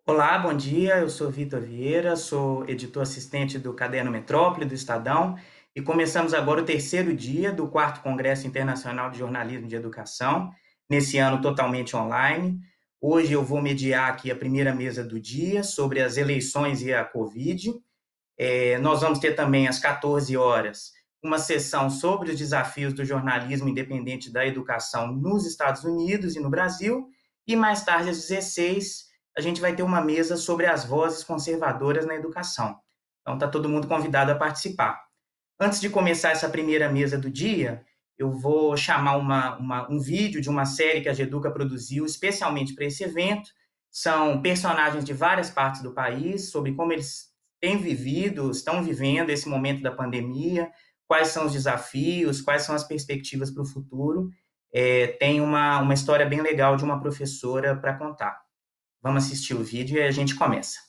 Olá, bom dia. Eu sou Vitor Vieira, sou editor assistente do Caderno Metrópole do Estadão e começamos agora o terceiro dia do quarto Congresso Internacional de Jornalismo de Educação, nesse ano totalmente online. Hoje eu vou mediar aqui a primeira mesa do dia sobre as eleições e a Covid. Nós vamos ter também às 14 horas uma sessão sobre os desafios do jornalismo independente da educação nos Estados Unidos e no Brasil, e mais tarde às 16 a gente vai ter uma mesa sobre as vozes conservadoras na educação. Então está todo mundo convidado a participar. Antes de começar essa primeira mesa do dia, eu vou chamar um vídeo de uma série que a Geduca produziu especialmente para esse evento. São personagens de várias partes do país, sobre como eles têm vivido, estão vivendo esse momento da pandemia, quais são os desafios, quais são as perspectivas para o futuro. Tem uma história bem legal de uma professora para contar. Vamos assistir o vídeo e a gente começa.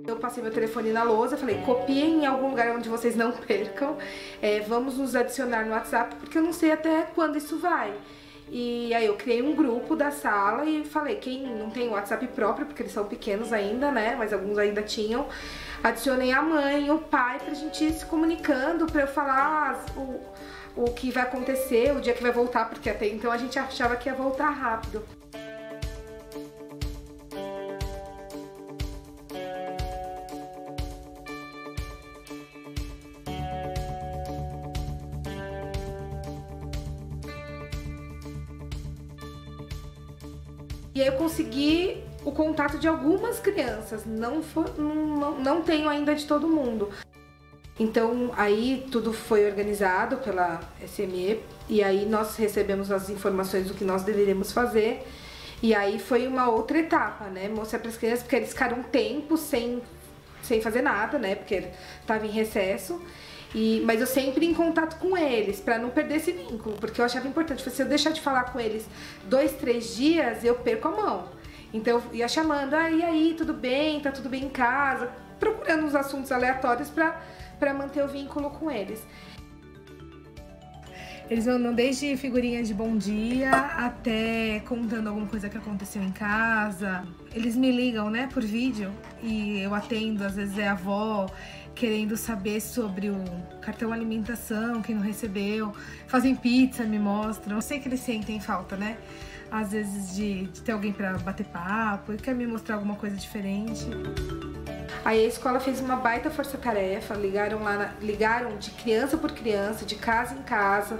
Eu passei meu telefone na lousa, falei, copiem em algum lugar onde vocês não percam, vamos nos adicionar no WhatsApp, porque eu não sei até quando isso vai. E aí eu criei um grupo da sala e falei, quem não tem WhatsApp próprio, porque eles são pequenos ainda, né, mas alguns ainda tinham, adicionei a mãe, o pai, pra gente ir se comunicando, pra eu falar o que vai acontecer, o dia que vai voltar, porque até então a gente achava que ia voltar rápido. E aí eu consegui o contato de algumas crianças, não tenho ainda de todo mundo. Então aí tudo foi organizado pela SME e aí nós recebemos as informações do que nós deveríamos fazer. E aí foi uma outra etapa, né? Mostrar para as crianças, porque eles ficaram um tempo sem fazer nada, né? Porque estava em recesso. Mas eu sempre em contato com eles, pra não perder esse vínculo, porque eu achava importante. Se eu deixar de falar com eles 2, 3 dias, eu perco a mão. Então eu ia chamando, e aí, tudo bem? Tá tudo bem em casa? Procurando uns assuntos aleatórios pra manter o vínculo com eles. Eles mandam desde figurinhas de bom dia até contando alguma coisa que aconteceu em casa. Eles me ligam, né, por vídeo e eu atendo, às vezes é a avó querendo saber sobre o cartão alimentação, quem não recebeu. Fazem pizza, me mostram. Eu sei que eles sentem falta, né? Às vezes de ter alguém pra bater papo e quer me mostrar alguma coisa diferente. Aí a escola fez uma baita força-tarefa, ligaram de criança por criança, de casa em casa,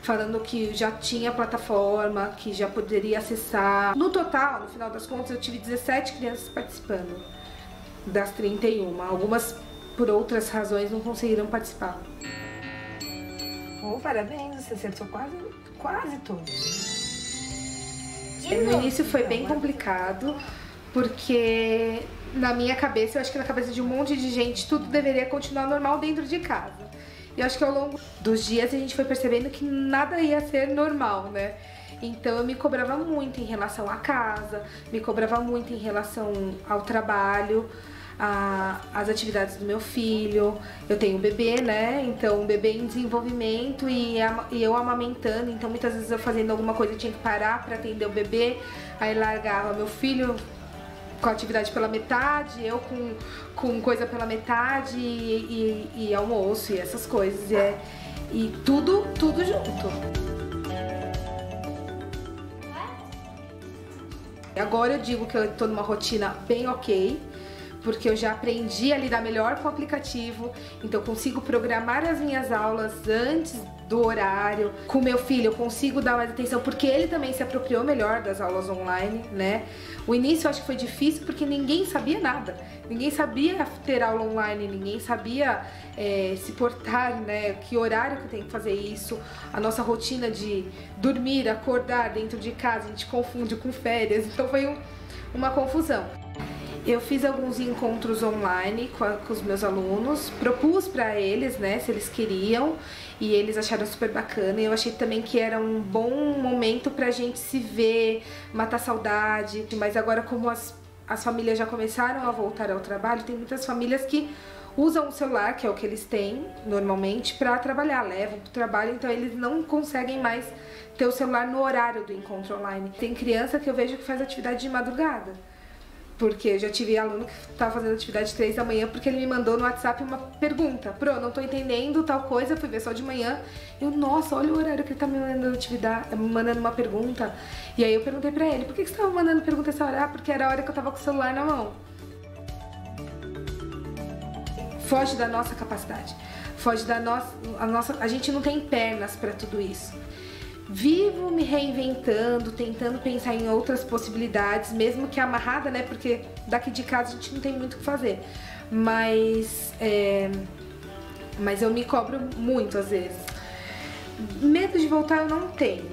falando que já tinha plataforma, que já poderia acessar. No total, no final das contas, eu tive 17 crianças participando das 31. Algumas, por outras razões, não conseguiram participar. Parabéns, você acertou quase todos. No início foi bem complicado, porque na minha cabeça, eu acho que na cabeça de um monte de gente, tudo deveria continuar normal dentro de casa. E eu acho que ao longo dos dias a gente foi percebendo que nada ia ser normal, né? Então eu me cobrava muito em relação à casa, me cobrava muito em relação ao trabalho, às atividades do meu filho. Eu tenho um bebê, né? Então um bebê em desenvolvimento e eu amamentando, então muitas vezes eu fazendo alguma coisa eu tinha que parar para atender o bebê, aí largava meu filho com a atividade pela metade, eu com coisa pela metade e almoço e essas coisas. E tudo junto. Agora eu digo que eu tô numa rotina bem ok, porque eu já aprendi a lidar melhor com o aplicativo, então eu consigo programar as minhas aulas antes do horário. Com meu filho eu consigo dar mais atenção, porque ele também se apropriou melhor das aulas online, né? O início eu acho que foi difícil porque ninguém sabia nada, ninguém sabia ter aula online, ninguém sabia se portar, né? Que horário que eu tenho que fazer isso, a nossa rotina de dormir, acordar dentro de casa, a gente confunde com férias, então foi uma confusão. Eu fiz alguns encontros online com os meus alunos, propus para eles, né, se eles queriam, e eles acharam super bacana. E eu achei também que era um bom momento pra gente se ver, matar saudade. Mas agora, como as as famílias já começaram a voltar ao trabalho, tem muitas famílias que usam o celular, que é o que eles têm normalmente, para trabalhar, levam para o trabalho, então eles não conseguem mais ter o celular no horário do encontro online. Tem criança que eu vejo que faz atividade de madrugada, porque eu já tive aluno que estava fazendo atividade 3 da manhã porque ele me mandou no WhatsApp uma pergunta: Pro, não tô entendendo tal coisa, fui ver só de manhã. Eu, nossa, olha o horário que ele tá me mandando atividade, me mandando uma pergunta. E aí eu perguntei pra ele: por que você tava mandando pergunta essa hora? Ah, porque era a hora que eu tava com o celular na mão. Foge da nossa capacidade, foge da nossa, a gente não tem pernas para tudo isso. Vivo me reinventando, tentando pensar em outras possibilidades, mesmo que amarrada, né? Porque daqui de casa a gente não tem muito o que fazer. Mas eu me cobro muito às vezes. Medo de voltar eu não tenho.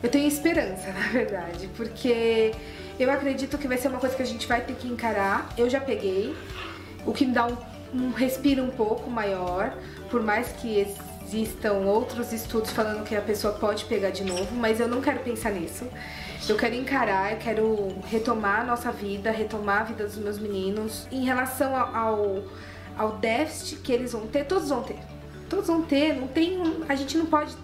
Eu tenho esperança, na verdade, porque eu acredito que vai ser uma coisa que a gente vai ter que encarar. Eu já peguei, o que me dá um respiro um pouco maior, por mais que existam outros estudos falando que a pessoa pode pegar de novo, mas eu não quero pensar nisso. Eu quero encarar, eu quero retomar a nossa vida, retomar a vida dos meus meninos. Em relação ao déficit que eles vão ter, todos vão ter. Todos vão ter, não tem, a gente não pode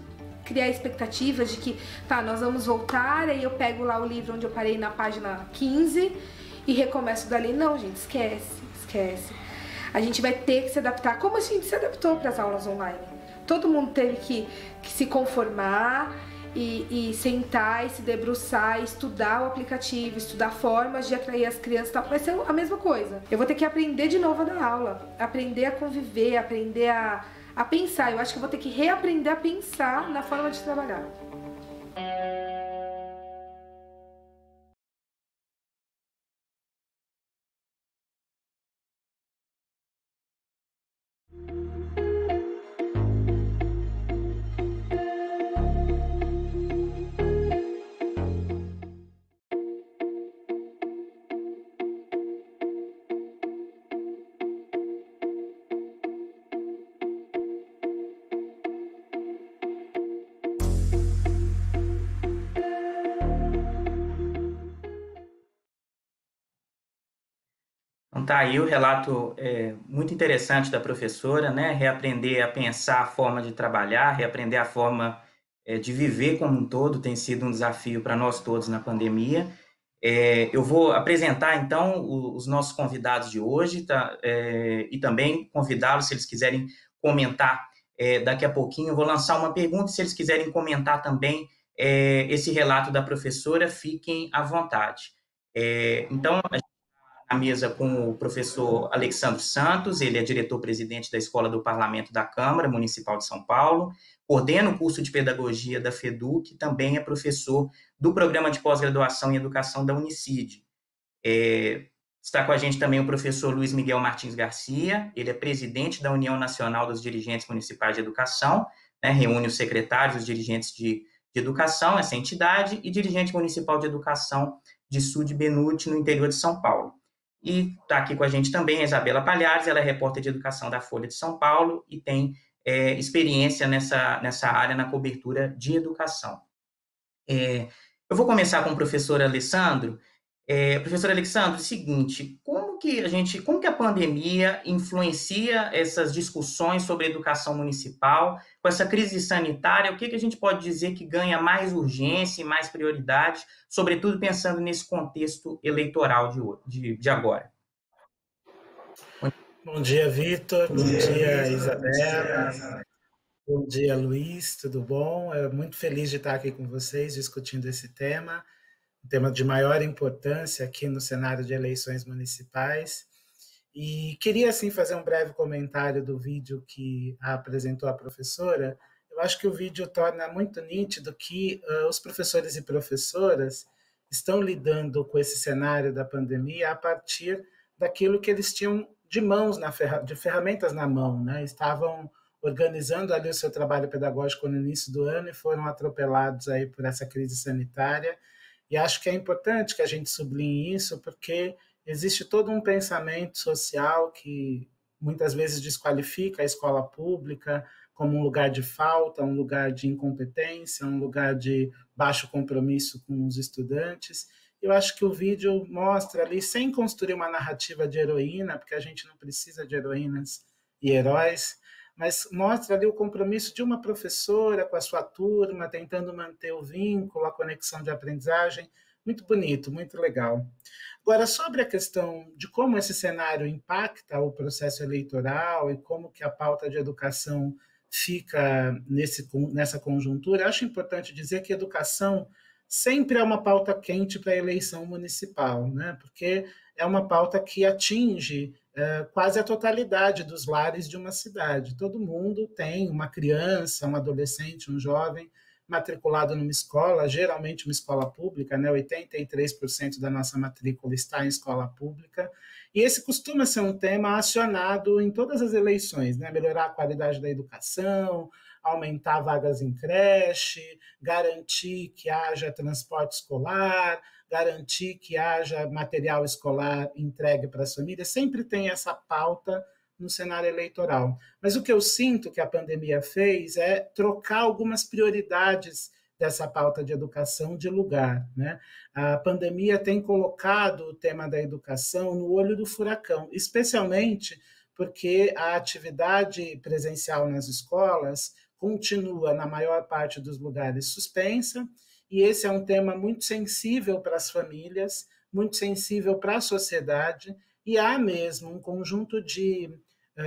criar expectativas de que, tá, nós vamos voltar, aí eu pego lá o livro onde eu parei na página 15 e recomeço dali. Não, gente, esquece. A gente vai ter que se adaptar, como a gente se adaptou para as aulas online. Todo mundo teve que se conformar e sentar e se debruçar, e estudar o aplicativo, estudar formas de atrair as crianças, tal. Vai ser a mesma coisa. Eu vou ter que aprender de novo a dar aula, aprender a conviver, aprender a pensar. Eu acho que eu vou ter que reaprender a pensar na forma de trabalhar. Então tá aí o relato muito interessante da professora, né? Reaprender a pensar a forma de trabalhar, reaprender a forma de viver como um todo tem sido um desafio para nós todos na pandemia. Eu vou apresentar, então, os nossos convidados de hoje, tá? E também convidá-los, se eles quiserem comentar daqui a pouquinho. Eu vou lançar uma pergunta, se eles quiserem comentar também esse relato da professora, fiquem à vontade. Então, a gente está na mesa com o professor Alexandre Santos, ele é diretor-presidente da Escola do Parlamento da Câmara Municipal de São Paulo, coordena o curso de Pedagogia da FEDUC, também é professor do Programa de Pós-Graduação em Educação da Unicid. Está com a gente também o professor Luiz Miguel Martins Garcia, ele é presidente da União Nacional dos Dirigentes Municipais de Educação, né, reúne os secretários, os dirigentes de educação, essa entidade, e dirigente municipal de educação de Sud Benute, no interior de São Paulo. E está aqui com a gente também a Isabela Palhares, ela é repórter de educação da Folha de São Paulo e tem experiência nessa área, na cobertura de educação. Eu vou começar com o professor Alessandro. Professor Alexandre, é o seguinte, como que a pandemia influencia essas discussões sobre educação municipal, com essa crise sanitária, o que a gente pode dizer que ganha mais urgência e mais prioridade, sobretudo pensando nesse contexto eleitoral de agora? Bom dia, Vitor. Bom dia, Isabela. Bom dia, Luiz. Tudo bom? Eu muito feliz de estar aqui com vocês discutindo esse tema, um tema de maior importância aqui no cenário de eleições municipais. E queria, assim, fazer um breve comentário do vídeo que apresentou a professora. Eu acho que o vídeo torna muito nítido que os professores e professoras estão lidando com esse cenário da pandemia a partir daquilo que eles tinham de mãos, de ferramentas na mão, né? Estavam organizando ali o seu trabalho pedagógico no início do ano e foram atropelados aí por essa crise sanitária. E acho que é importante que a gente sublinhe isso, porque existe todo um pensamento social que muitas vezes desqualifica a escola pública como um lugar de falta, um lugar de incompetência, um lugar de baixo compromisso com os estudantes. Eu acho que o vídeo mostra ali, sem construir uma narrativa de heroína, porque a gente não precisa de heroínas e heróis, mas mostra ali o compromisso de uma professora com a sua turma, tentando manter o vínculo, a conexão de aprendizagem. Muito bonito, muito legal. Agora, sobre a questão de como esse cenário impacta o processo eleitoral e como que a pauta de educação fica nessa conjuntura, acho importante dizer que educação sempre é uma pauta quente para a eleição municipal, né? Porque é uma pauta que atinge quase a totalidade dos lares de uma cidade. Todo mundo tem uma criança, um adolescente, um jovem matriculado numa escola, geralmente uma escola pública, né? 83% da nossa matrícula está em escola pública, e esse costuma ser um tema acionado em todas as eleições, né? Melhorar a qualidade da educação, aumentar vagas em creche, garantir que haja transporte escolar, garantir que haja material escolar entregue para as famílias, sempre tem essa pauta no cenário eleitoral. Mas o que eu sinto que a pandemia fez é trocar algumas prioridades dessa pauta de educação de lugar, né? A pandemia tem colocado o tema da educação no olho do furacão, especialmente porque a atividade presencial nas escolas continua, na maior parte dos lugares, suspensa, e esse é um tema muito sensível para as famílias, muito sensível para a sociedade, e há mesmo um conjunto de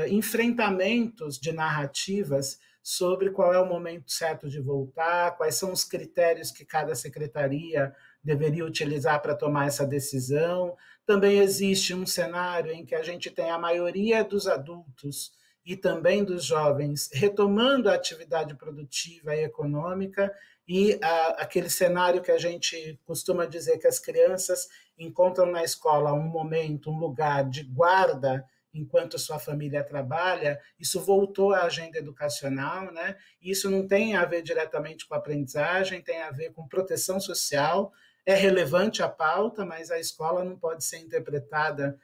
enfrentamentos de narrativas sobre qual é o momento certo de voltar, quais são os critérios que cada secretaria deveria utilizar para tomar essa decisão. Também existe um cenário em que a gente tem a maioria dos adultos e também dos jovens retomando a atividade produtiva e econômica, e aquele cenário que a gente costuma dizer que as crianças encontram na escola um momento, um lugar de guarda enquanto sua família trabalha, isso voltou à agenda educacional, né? Isso não tem a ver diretamente com a aprendizagem, tem a ver com proteção social. É relevante a pauta, mas a escola não pode ser interpretada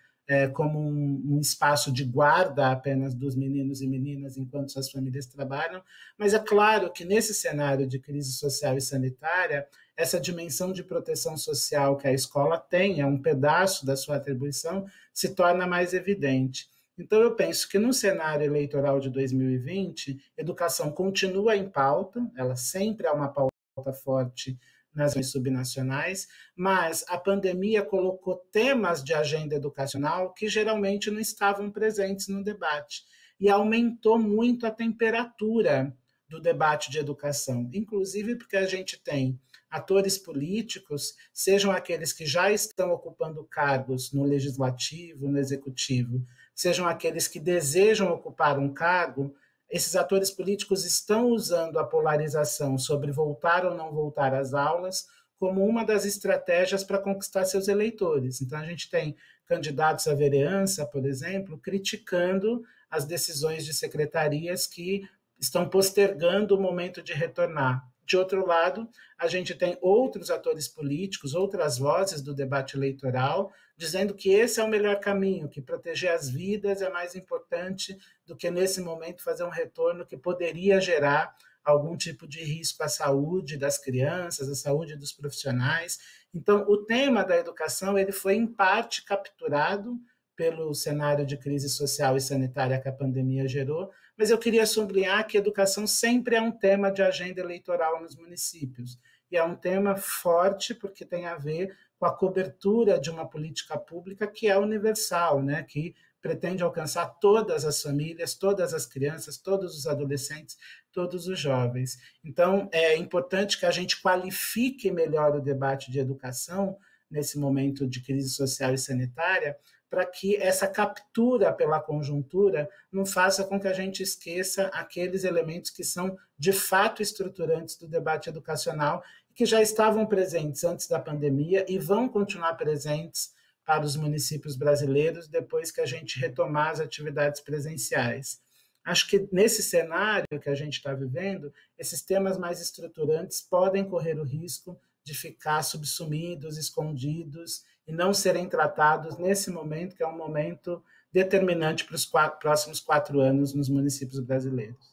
como um espaço de guarda apenas dos meninos e meninas enquanto suas famílias trabalham, mas é claro que nesse cenário de crise social e sanitária, essa dimensão de proteção social que a escola tem, é um pedaço da sua atribuição, se torna mais evidente. Então, eu penso que no cenário eleitoral de 2020, educação continua em pauta, ela sempre é uma pauta forte nas subnacionais, mas a pandemia colocou temas de agenda educacional que geralmente não estavam presentes no debate e aumentou muito a temperatura do debate de educação, inclusive porque a gente tem atores políticos, sejam aqueles que já estão ocupando cargos no legislativo, no executivo, sejam aqueles que desejam ocupar um cargo, esses atores políticos estão usando a polarização sobre voltar ou não voltar às aulas como uma das estratégias para conquistar seus eleitores. Então, a gente tem candidatos à vereança, por exemplo, criticando as decisões de secretarias que estão postergando o momento de retornar. De outro lado, a gente tem outros atores políticos, outras vozes do debate eleitoral, dizendo que esse é o melhor caminho, que proteger as vidas é mais importante do que, nesse momento, fazer um retorno que poderia gerar algum tipo de risco à saúde das crianças, à saúde dos profissionais. Então, o tema da educação ele foi, em parte, capturado pelo cenário de crise social e sanitária que a pandemia gerou, mas eu queria sublinhar que educação sempre é um tema de agenda eleitoral nos municípios, e é um tema forte porque tem a ver com a cobertura de uma política pública que é universal, né? Que pretende alcançar todas as famílias, todas as crianças, todos os adolescentes, todos os jovens. Então, é importante que a gente qualifique melhor o debate de educação nesse momento de crise social e sanitária, para que essa captura pela conjuntura não faça com que a gente esqueça aqueles elementos que são, de fato, estruturantes do debate educacional, que já estavam presentes antes da pandemia e vão continuar presentes para os municípios brasileiros depois que a gente retomar as atividades presenciais. Acho que nesse cenário que a gente está vivendo, esses temas mais estruturantes podem correr o risco de ficar subsumidos, escondidos e não serem tratados nesse momento, que é um momento determinante para os próximos 4 anos nos municípios brasileiros.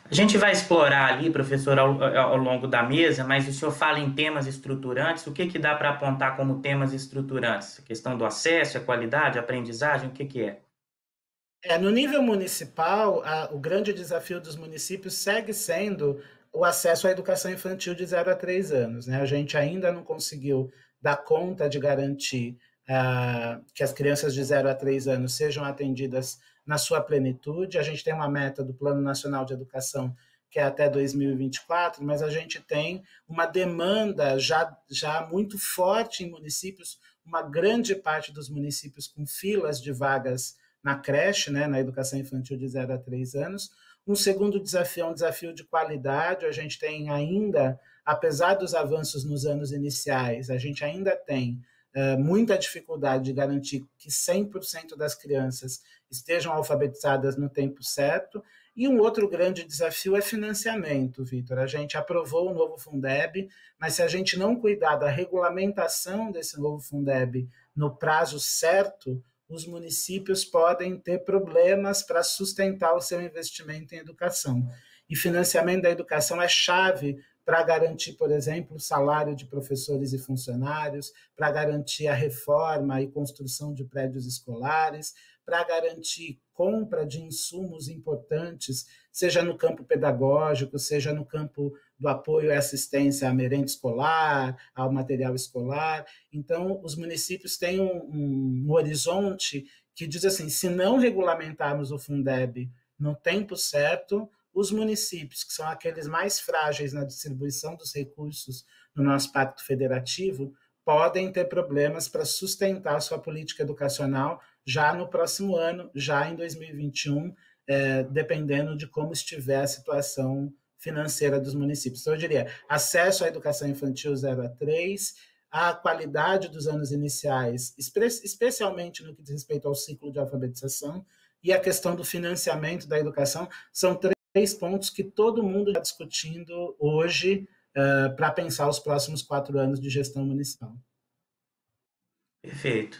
A gente vai explorar ali, professor, ao longo da mesa, mas o senhor fala em temas estruturantes, o que dá para apontar como temas estruturantes? A questão do acesso, a qualidade, a aprendizagem, o que é? No nível municipal, o grande desafio dos municípios segue sendo o acesso à educação infantil de 0 a 3 anos. Né? A gente ainda não conseguiu dar conta de garantir que as crianças de 0 a 3 anos sejam atendidas na sua plenitude. A gente tem uma meta do Plano Nacional de Educação que é até 2024, mas a gente tem uma demanda já muito forte em municípios, uma grande parte dos municípios com filas de vagas na creche, né, na educação infantil de 0 a 3 anos. Um segundo desafio é um desafio de qualidade. A gente tem ainda, apesar dos avanços nos anos iniciais, a gente ainda tem muita dificuldade de garantir que 100% das crianças estejam alfabetizadas no tempo certo. E um outro grande desafio é financiamento, Vitor. A gente aprovou o novo Fundeb, mas se a gente não cuidar da regulamentação desse novo Fundeb no prazo certo, os municípios podem ter problemas para sustentar o seu investimento em educação. E financiamento da educação é chave para garantir, por exemplo, o salário de professores e funcionários, para garantir a reforma e construção de prédios escolares, para garantir compra de insumos importantes, seja no campo pedagógico, seja no campo do apoio e assistência à merenda escolar, ao material escolar. Então, os municípios têm um horizonte que diz assim, se não regulamentarmos o Fundeb no tempo certo, os municípios, que são aqueles mais frágeis na distribuição dos recursos no nosso pacto federativo, podem ter problemas para sustentar a sua política educacional já no próximo ano, já em 2021, dependendo de como estiver a situação financeira dos municípios. Então, eu diria, acesso à educação infantil 0 a 3, a qualidade dos anos iniciais, especialmente no que diz respeito ao ciclo de alfabetização, e a questão do financiamento da educação, são três pontos que todo mundo está discutindo hoje para pensar os próximos 4 anos de gestão municipal. Perfeito.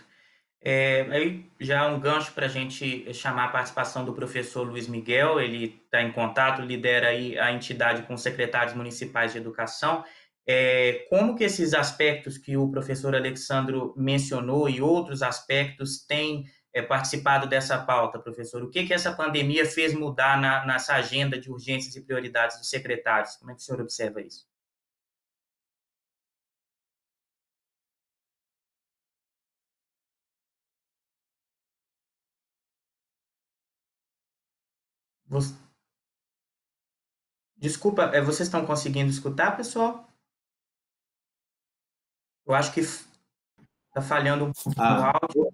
Aí já um gancho para a gente chamar a participação do professor Luiz Miguel, ele está em contato, lidera aí a entidade com secretários municipais de educação. Como que esses aspectos que o professor Alexandro mencionou e outros aspectos têm participado dessa pauta, professor? O que essa pandemia fez mudar nessa agenda de urgências e prioridades dos secretários? Como é que o senhor observa isso? Desculpa, vocês estão conseguindo escutar, pessoal? Eu acho que está falhando um pouco no áudio.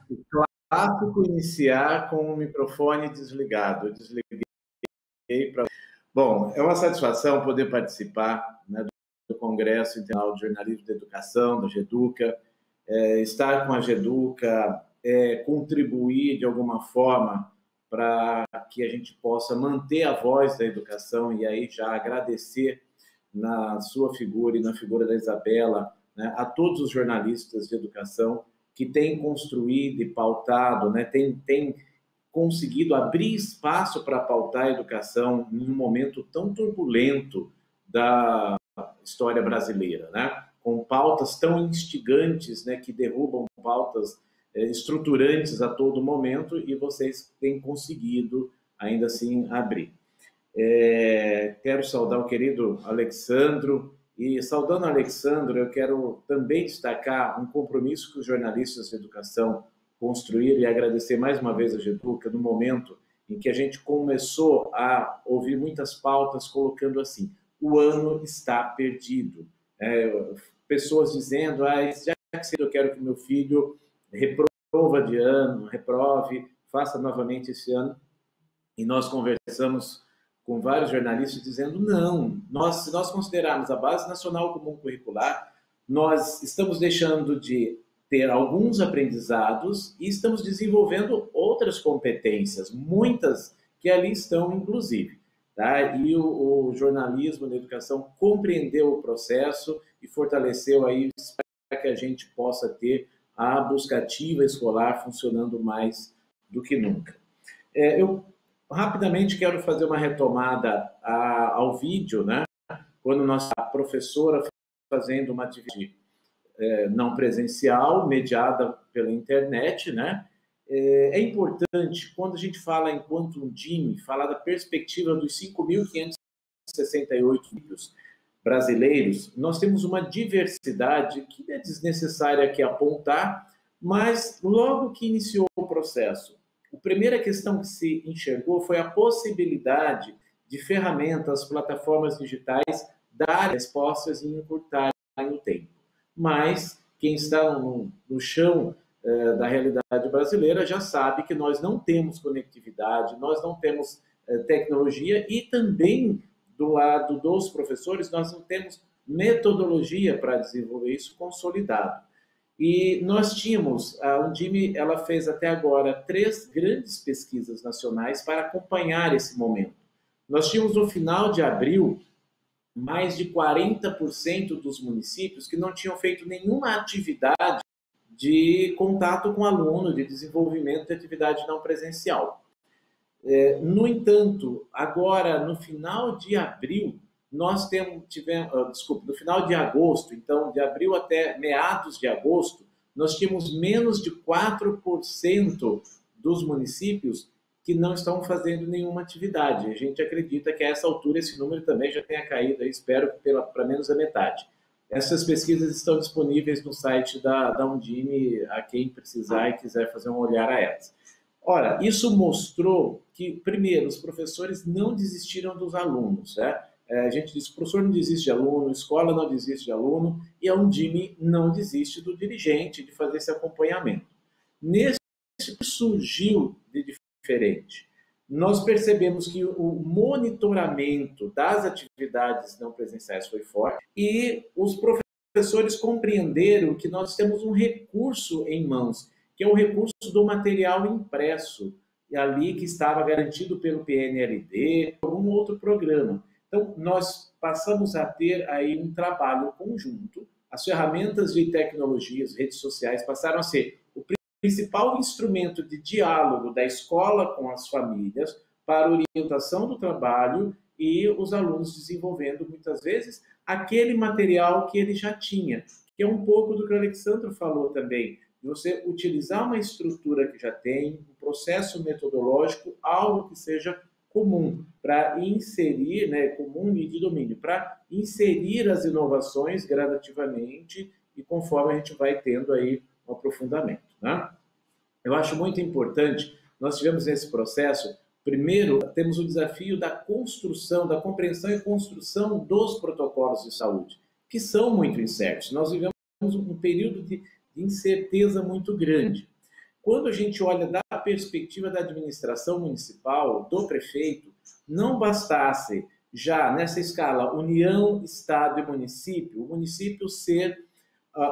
O clássico iniciar com o microfone desligado. Eu desliguei para... Bom, é uma satisfação poder participar, né, do Congresso Internacional de Jornalismo da Educação, da GEDUCA, estar com a GEDUCA, contribuir de alguma forma para que a gente possa manter a voz da educação, e aí já agradecer na sua figura e na figura da Isabela, né, a todos os jornalistas de educação que têm construído e pautado, né, têm conseguido abrir espaço para pautar a educação em um momento tão turbulento da história brasileira, né, com pautas tão instigantes, né, que derrubam pautas estruturantes a todo momento, e vocês têm conseguido, ainda assim, abrir. Quero saudar o querido Alexandro, e saudando o Alexandro, eu quero também destacar um compromisso que os jornalistas de educação construíram, e agradecer mais uma vez a GEDUCA no momento em que a gente começou a ouvir muitas pautas colocando assim, o ano está perdido. Pessoas dizendo, já que eu quero que meu filho reprova de ano, reprove, faça novamente esse ano. E nós conversamos com vários jornalistas dizendo, não, se nós considerarmos a Base Nacional Comum Curricular, nós estamos deixando de ter alguns aprendizados e estamos desenvolvendo outras competências, muitas que ali estão, inclusive. Tá? E o jornalismo da educação compreendeu o processo e fortaleceu aí para que a gente possa ter a busca ativa escolar funcionando mais do que nunca. Eu Rapidamente quero fazer uma retomada ao vídeo, né? Quando nossa professora fazendo uma atividade não presencial, mediada pela internet, né? É importante, quando a gente fala em Quantum Dime, falar da perspectiva dos 5.568 municípios brasileiros. Nós temos uma diversidade que é desnecessária aqui apontar, mas logo que iniciou o processo, a primeira questão que se enxergou foi a possibilidade de ferramentas, plataformas digitais darem respostas e encurtarem o tempo. Mas quem está no chão da realidade brasileira já sabe que nós não temos conectividade, nós não temos tecnologia e também do lado dos professores nós não temos metodologia para desenvolver isso consolidado. E nós tínhamos, a Undime, ela fez até agora 3 grandes pesquisas nacionais para acompanhar esse momento. Nós tínhamos no final de abril mais de 40% dos municípios que não tinham feito nenhuma atividade de contato com o aluno, de desenvolvimento de atividade não presencial. No entanto, agora, no final de abril, nós no final de agosto, então, de abril até meados de agosto, nós tínhamos menos de 4% dos municípios que não estão fazendo nenhuma atividade. A gente acredita que a essa altura esse número também já tenha caído, eu espero que para menos da metade. Essas pesquisas estão disponíveis no site da Undime, a quem precisar e quiser fazer um olhar a elas. Ora, isso mostrou que, primeiro, os professores não desistiram dos alunos, né? A gente diz, o professor não desiste de aluno, a escola não desiste de aluno, e a Undime não desiste do dirigente de fazer esse acompanhamento. Nesse surgiu de diferente. Nós percebemos que o monitoramento das atividades não presenciais foi forte e os professores compreenderam que nós temos um recurso em mãos, que é o recurso do material impresso, ali que estava garantido pelo PNLD, algum outro programa. Então, nós passamos a ter aí um trabalho conjunto, as ferramentas de tecnologias, redes sociais, passaram a ser o principal instrumento de diálogo da escola com as famílias para orientação do trabalho e os alunos desenvolvendo, muitas vezes, aquele material que ele já tinha, que é um pouco do que o Alexandre falou também, você utilizar uma estrutura que já tem, um processo metodológico, algo que seja comum para inserir, né, comum e de domínio, para inserir as inovações gradativamente e conforme a gente vai tendo aí um aprofundamento, né? Eu acho muito importante, nós tivemos nesse processo, primeiro, temos o desafio da construção, da compreensão e construção dos protocolos de saúde, que são muito incertos. Nós vivemos um período de incerteza muito grande. Quando a gente olha da perspectiva da administração municipal, do prefeito, não bastasse já nessa escala União, Estado e município, o município ser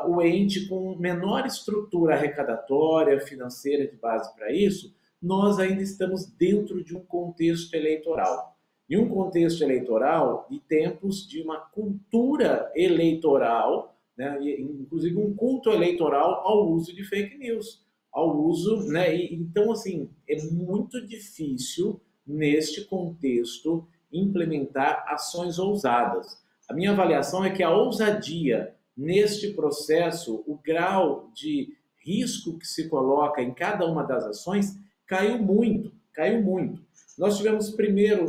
o ente com menor estrutura arrecadatória, financeira de base para isso, nós ainda estamos dentro de um contexto eleitoral. E um contexto eleitoral de tempos de uma cultura eleitoral, né, inclusive um culto eleitoral ao uso de fake news, ao uso, né, então assim, é muito difícil neste contexto implementar ações ousadas. A minha avaliação é que a ousadia neste processo, o grau de risco que se coloca em cada uma das ações caiu muito, caiu muito. Nós tivemos primeiro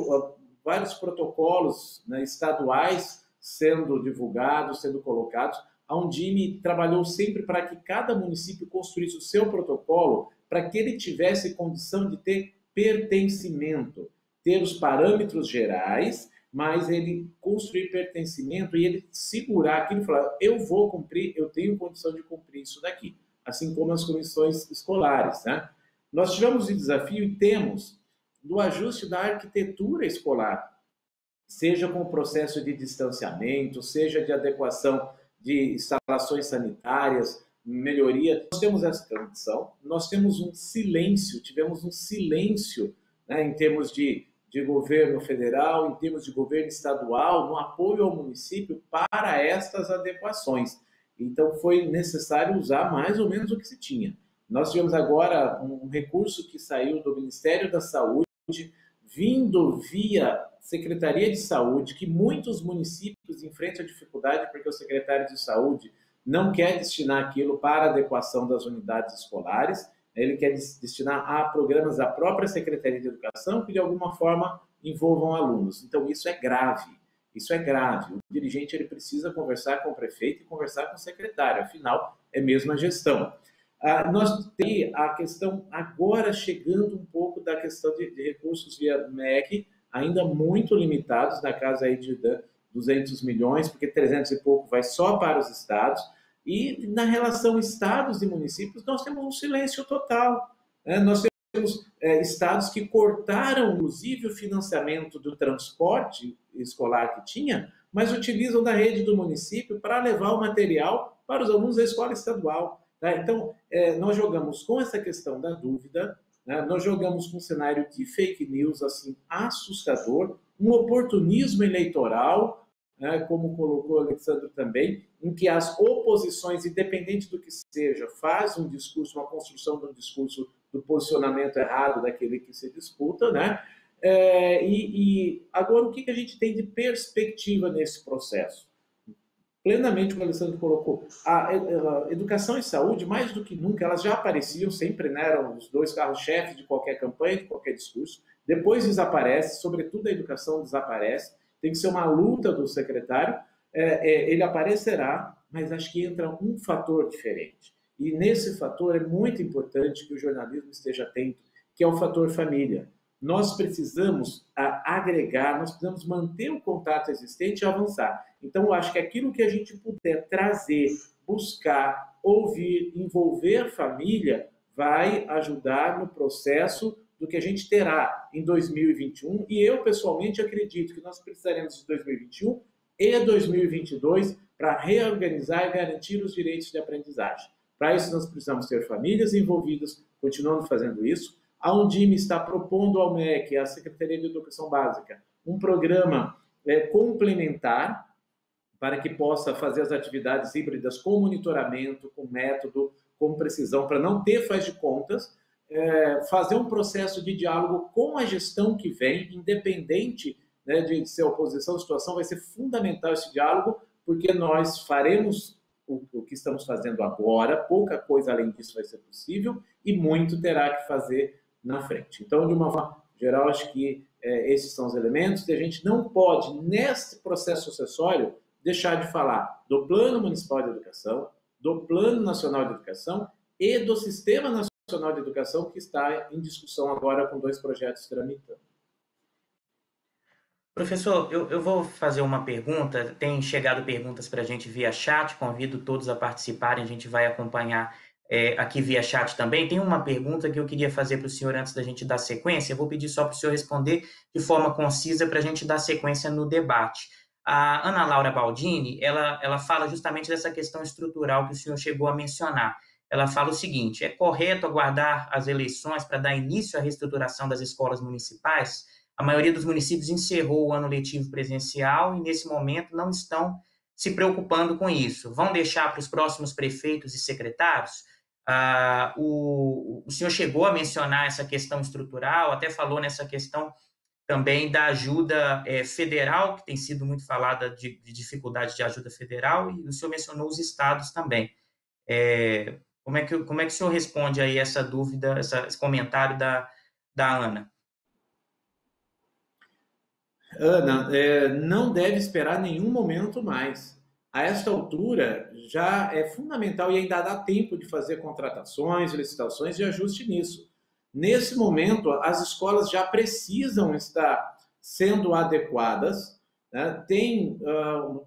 vários protocolos, né, estaduais sendo divulgados, sendo colocados. A Undime trabalhou sempre para que cada município construísse o seu protocolo para que ele tivesse condição de ter pertencimento, ter os parâmetros gerais, mas ele construir pertencimento e ele segurar aquilo e falar, eu vou cumprir, eu tenho condição de cumprir isso daqui, assim como as comissões escolares, né? Nós tivemos o desafio e temos do ajuste da arquitetura escolar, seja com o processo de distanciamento, seja de adequação de instalações sanitárias, melhoria. Nós temos essa condição, nós temos um silêncio, tivemos um silêncio, né, em termos de governo federal, em termos de governo estadual, no apoio ao município para estas adequações. Então, foi necessário usar mais ou menos o que se tinha. Nós tivemos agora um recurso que saiu do Ministério da Saúde, vindo via Secretaria de Saúde, que muitos municípios enfrentam dificuldade porque o secretário de Saúde não quer destinar aquilo para adequação das unidades escolares, ele quer destinar a programas da própria Secretaria de Educação que, de alguma forma, envolvam alunos. Então, isso é grave. Isso é grave. O dirigente ele precisa conversar com o prefeito e conversar com o secretário. Afinal, é mesmo a gestão. Nós temos a questão agora chegando um pouco da questão de recursos via MEC, ainda muito limitados, na casa aí de 200 milhões, porque 300 e pouco vai só para os estados. E na relação estados e municípios, nós temos um silêncio total. Nós temos estados que cortaram, inclusive, o financiamento do transporte escolar que tinha, mas utilizam da rede do município para levar o material para os alunos da escola estadual. Tá? Então, nós jogamos com essa questão da dúvida, né? Nós jogamos com um cenário de fake news assim, assustador, um oportunismo eleitoral, né? Como colocou o Alexandre também, em que as oposições, independente do que seja, faz um discurso, uma construção de um discurso do posicionamento errado daquele que se disputa, né? E agora, o que a gente tem de perspectiva nesse processo? Plenamente, como o Alessandro colocou, a educação e saúde, mais do que nunca, elas já apareciam, sempre, né, eram os dois carros-chefes de qualquer campanha, de qualquer discurso, depois desaparece, sobretudo a educação desaparece, tem que ser uma luta do secretário, ele aparecerá, mas acho que entra um fator diferente. E nesse fator é muito importante que o jornalismo esteja atento, que é o fator família. Nós precisamos agregar, nós precisamos manter o contato existente e avançar. Então, eu acho que aquilo que a gente puder trazer, buscar, ouvir, envolver família, vai ajudar no processo do que a gente terá em 2021. E eu, pessoalmente, acredito que nós precisaremos de 2021 e 2022 para reorganizar e garantir os direitos de aprendizagem. Para isso, nós precisamos ter famílias envolvidas, continuando fazendo isso. A Undime está propondo ao MEC, à Secretaria de Educação Básica, um programa complementar para que possa fazer as atividades híbridas com monitoramento, com método, com precisão, para não ter faz de contas, fazer um processo de diálogo com a gestão que vem, independente, né, de ser oposição, situação, vai ser fundamental esse diálogo, porque nós faremos o que estamos fazendo agora, pouca coisa além disso vai ser possível, e muito terá que fazer na frente. Então, de uma forma geral, acho que esses são os elementos e a gente não pode, nesse processo sucessório, deixar de falar do Plano Municipal de Educação, do Plano Nacional de Educação e do Sistema Nacional de Educação, que está em discussão agora com 2 projetos tramitando. Professor, eu vou fazer uma pergunta. Tem chegado perguntas para a gente via chat, convido todos a participarem, a gente vai acompanhar aqui via chat também. Tem uma pergunta que eu queria fazer para o senhor antes da gente dar sequência. Eu vou pedir só para o senhor responder de forma concisa para a gente dar sequência no debate. A Ana Laura Baldini, ela fala justamente dessa questão estrutural que o senhor chegou a mencionar. Ela fala o seguinte: é correto aguardar as eleições para dar início à reestruturação das escolas municipais? A maioria dos municípios encerrou o ano letivo presencial e, nesse momento, não estão se preocupando com isso. Vão deixar para os próximos prefeitos e secretários? O senhor chegou a mencionar essa questão estrutural, até falou nessa questão também da ajuda federal, que tem sido muito falada de dificuldade de ajuda federal, e o senhor mencionou os estados também. Como é que o senhor responde aí essa dúvida, esse comentário da Ana? Ana, não deve esperar nenhum momento mais. A esta altura, já é fundamental e ainda dá tempo de fazer contratações, licitações e ajuste nisso. Nesse momento, as escolas já precisam estar sendo adequadas, né? Tem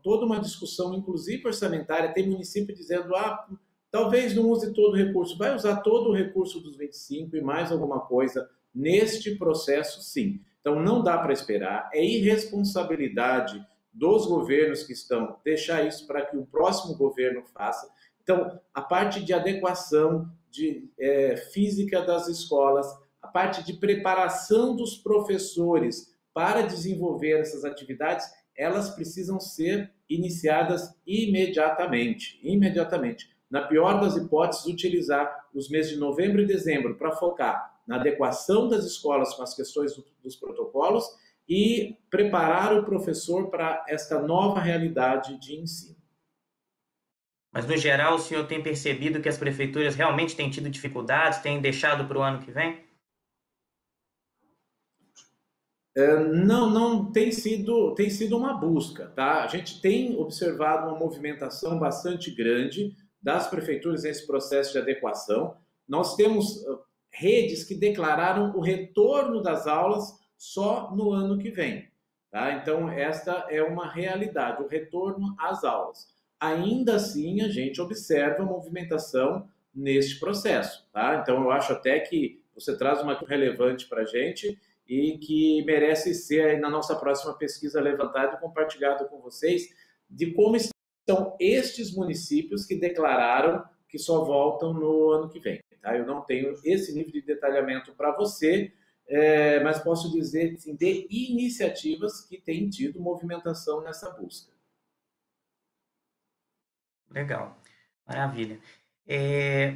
toda uma discussão, inclusive orçamentária, tem município dizendo, talvez não use todo o recurso, vai usar todo o recurso dos 25 e mais alguma coisa neste processo, sim. Então, não dá para esperar, é irresponsabilidade dos governos que estão deixar isso para que o próximo governo faça. Então, a parte de adequação física das escolas, a parte de preparação dos professores para desenvolver essas atividades, elas precisam ser iniciadas imediatamente. Na pior das hipóteses, utilizar os meses de novembro e dezembro para focar na adequação das escolas com as questões dos protocolos e preparar o professor para esta nova realidade de ensino. Mas, no geral, o senhor tem percebido que as prefeituras realmente têm tido dificuldades, têm deixado para o ano que vem? Não tem sido uma busca, tá? A gente tem observado uma movimentação bastante grande das prefeituras nesse processo de adequação. Nós temos redes que declararam o retorno das aulas só no ano que vem, tá? Então, esta é uma realidade, o retorno às aulas. Ainda assim, a gente observa movimentação neste processo, tá? Então, eu acho até que você traz uma coisa relevante para a gente e que merece ser, na nossa próxima pesquisa, levantado e compartilhado com vocês, de como estão estes municípios que declararam que só voltam no ano que vem. Tá? Eu não tenho esse nível de detalhamento para você, mas posso dizer assim, de iniciativas que têm tido movimentação nessa busca. Legal, maravilha.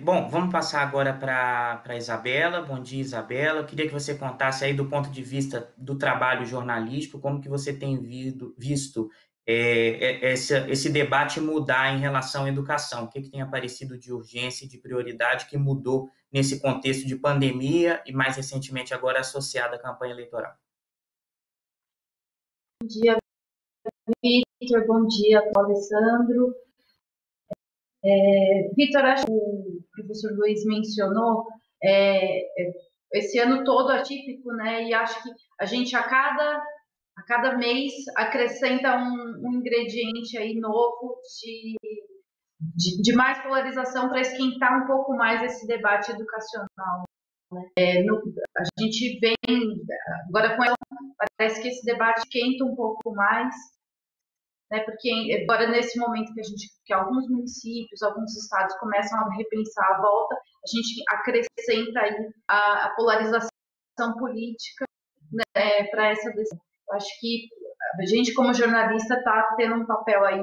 Bom, vamos passar agora para a Isabela. Bom dia, Isabela. Eu queria que você contasse aí do ponto de vista do trabalho jornalístico, como que você tem visto esse debate mudar em relação à educação. O que tem aparecido de urgência e de prioridade que mudou nesse contexto de pandemia e, mais recentemente, agora associado à campanha eleitoral? Bom dia, Vitor. Bom dia, Alessandro. Vitor, acho que o professor Luiz mencionou, esse ano todo atípico, né? E acho que a gente a cada mês acrescenta um ingrediente aí novo de mais polarização para esquentar um pouco mais esse debate educacional. Né? A gente vem agora com ela, parece que esse debate esquenta um pouco mais. Né, porque agora, nesse momento que alguns municípios, alguns estados começam a repensar a volta, a gente acrescenta aí a polarização política, né, para essa decisão. Eu acho que a gente, como jornalista, está tendo um papel aí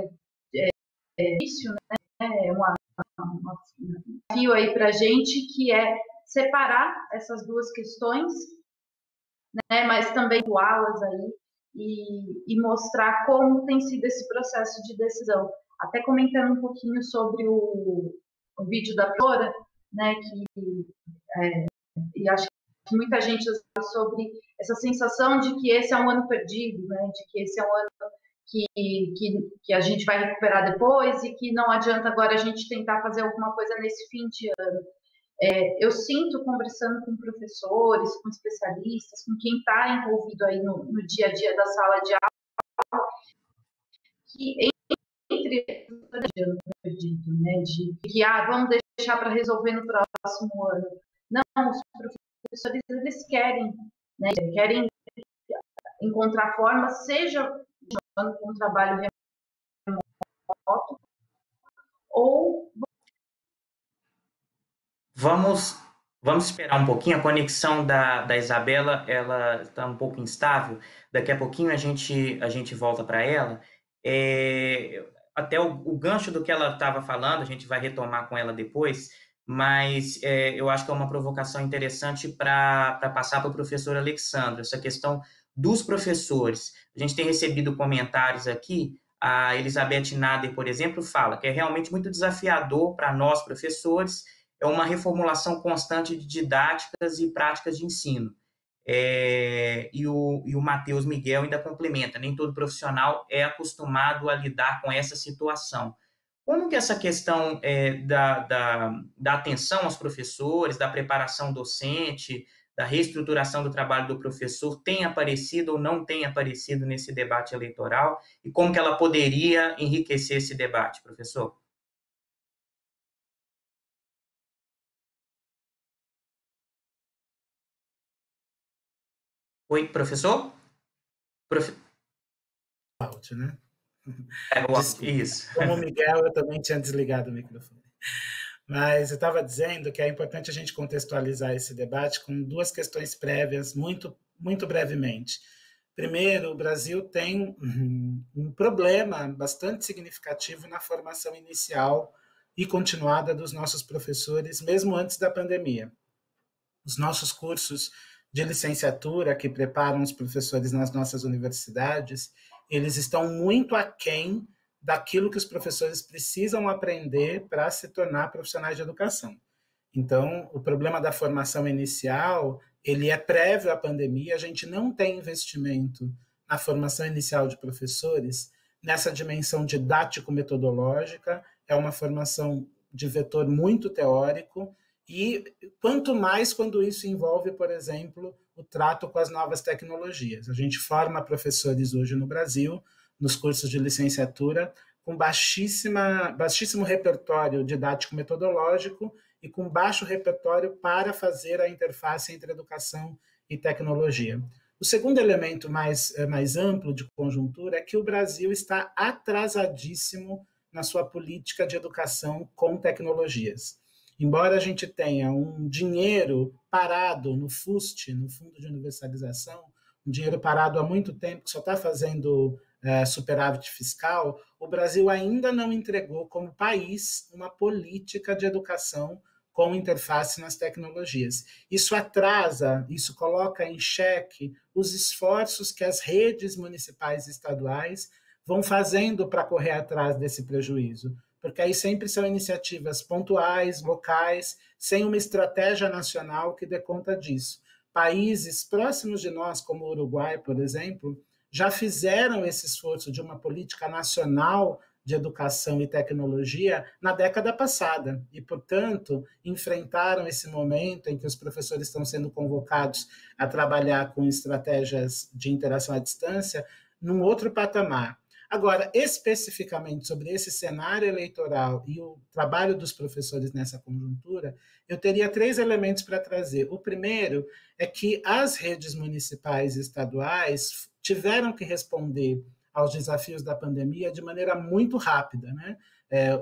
difícil, né, um desafio aí para a gente, que é separar essas duas questões, né, mas também igualas aí, e mostrar como tem sido esse processo de decisão. Até comentando um pouquinho sobre o vídeo da Flora, né, e acho que muita gente fala sobre essa sensação de que esse é um ano perdido, né, de que esse é um ano que a gente vai recuperar depois e que não adianta agora a gente tentar fazer alguma coisa nesse fim de ano. Eu sinto, conversando com professores, com especialistas, com quem está envolvido aí no dia a dia da sala de aula, que entre ano perdido, né, de que vamos deixar para resolver no próximo ano. Não, os professores, eles querem, né, querem encontrar forma, seja com um trabalho remoto, ou Vamos esperar um pouquinho. A conexão da Isabela, ela está um pouco instável. Daqui a pouquinho a gente volta para ela. Até o gancho do que ela estava falando, a gente vai retomar com ela depois, mas eu acho que é uma provocação interessante para passar para o professor Alexandre, essa questão dos professores. A gente tem recebido comentários aqui. A Elizabeth Nader, por exemplo, fala que é realmente muito desafiador para nós, professores, é uma reformulação constante de didáticas e práticas de ensino. E o Matheus Miguel ainda complementa, nem todo profissional é acostumado a lidar com essa situação. Como que essa questão da atenção aos professores, da preparação docente, da reestruturação do trabalho do professor tem aparecido ou não tem aparecido nesse debate eleitoral? E como que ela poderia enriquecer esse debate, professor? Oi, professor? Áudio, né? Isso. Como o Miguel, eu também tinha desligado o microfone. Mas eu estava dizendo que é importante a gente contextualizar esse debate com duas questões prévias, muito, muito brevemente. Primeiro, o Brasil tem um problema bastante significativo na formação inicial e continuada dos nossos professores, mesmo antes da pandemia. os nossos cursos de licenciatura que preparam os professores nas nossas universidades, eles estão muito aquém daquilo que os professores precisam aprender para se tornar profissionais de educação. Então, o problema da formação inicial, ele é prévio à pandemia, a gente não tem investimento na formação inicial de professores nessa dimensão didático-metodológica, é uma formação de vetor muito teórico, e quanto mais quando isso envolve, por exemplo, o trato com as novas tecnologias. A gente forma professores hoje no Brasil, nos cursos de licenciatura, com baixíssimo repertório didático-metodológico e com baixo repertório para fazer a interface entre educação e tecnologia. O segundo elemento mais amplo de conjuntura é que o Brasil está atrasadíssimo na sua política de educação com tecnologias. Embora a gente tenha um dinheiro parado no FUST, no Fundo de Universalização, um dinheiro parado há muito tempo, que só está fazendo superávit fiscal, o Brasil ainda não entregou como país uma política de educação com interface nas tecnologias. Isso atrasa, isso coloca em xeque os esforços que as redes municipais e estaduais vão fazendo para correr atrás desse prejuízo, porque aí sempre são iniciativas pontuais, locais, sem uma estratégia nacional que dê conta disso. Países próximos de nós, como o Uruguai, por exemplo, já fizeram esse esforço de uma política nacional de educação e tecnologia na década passada e, portanto, enfrentaram esse momento em que os professores estão sendo convocados a trabalhar com estratégias de interação à distância num outro patamar. Agora, especificamente sobre esse cenário eleitoral e o trabalho dos professores nessa conjuntura, eu teria 3 elementos para trazer. O primeiro é que as redes municipais e estaduais tiveram que responder aos desafios da pandemia de maneira muito rápida, né?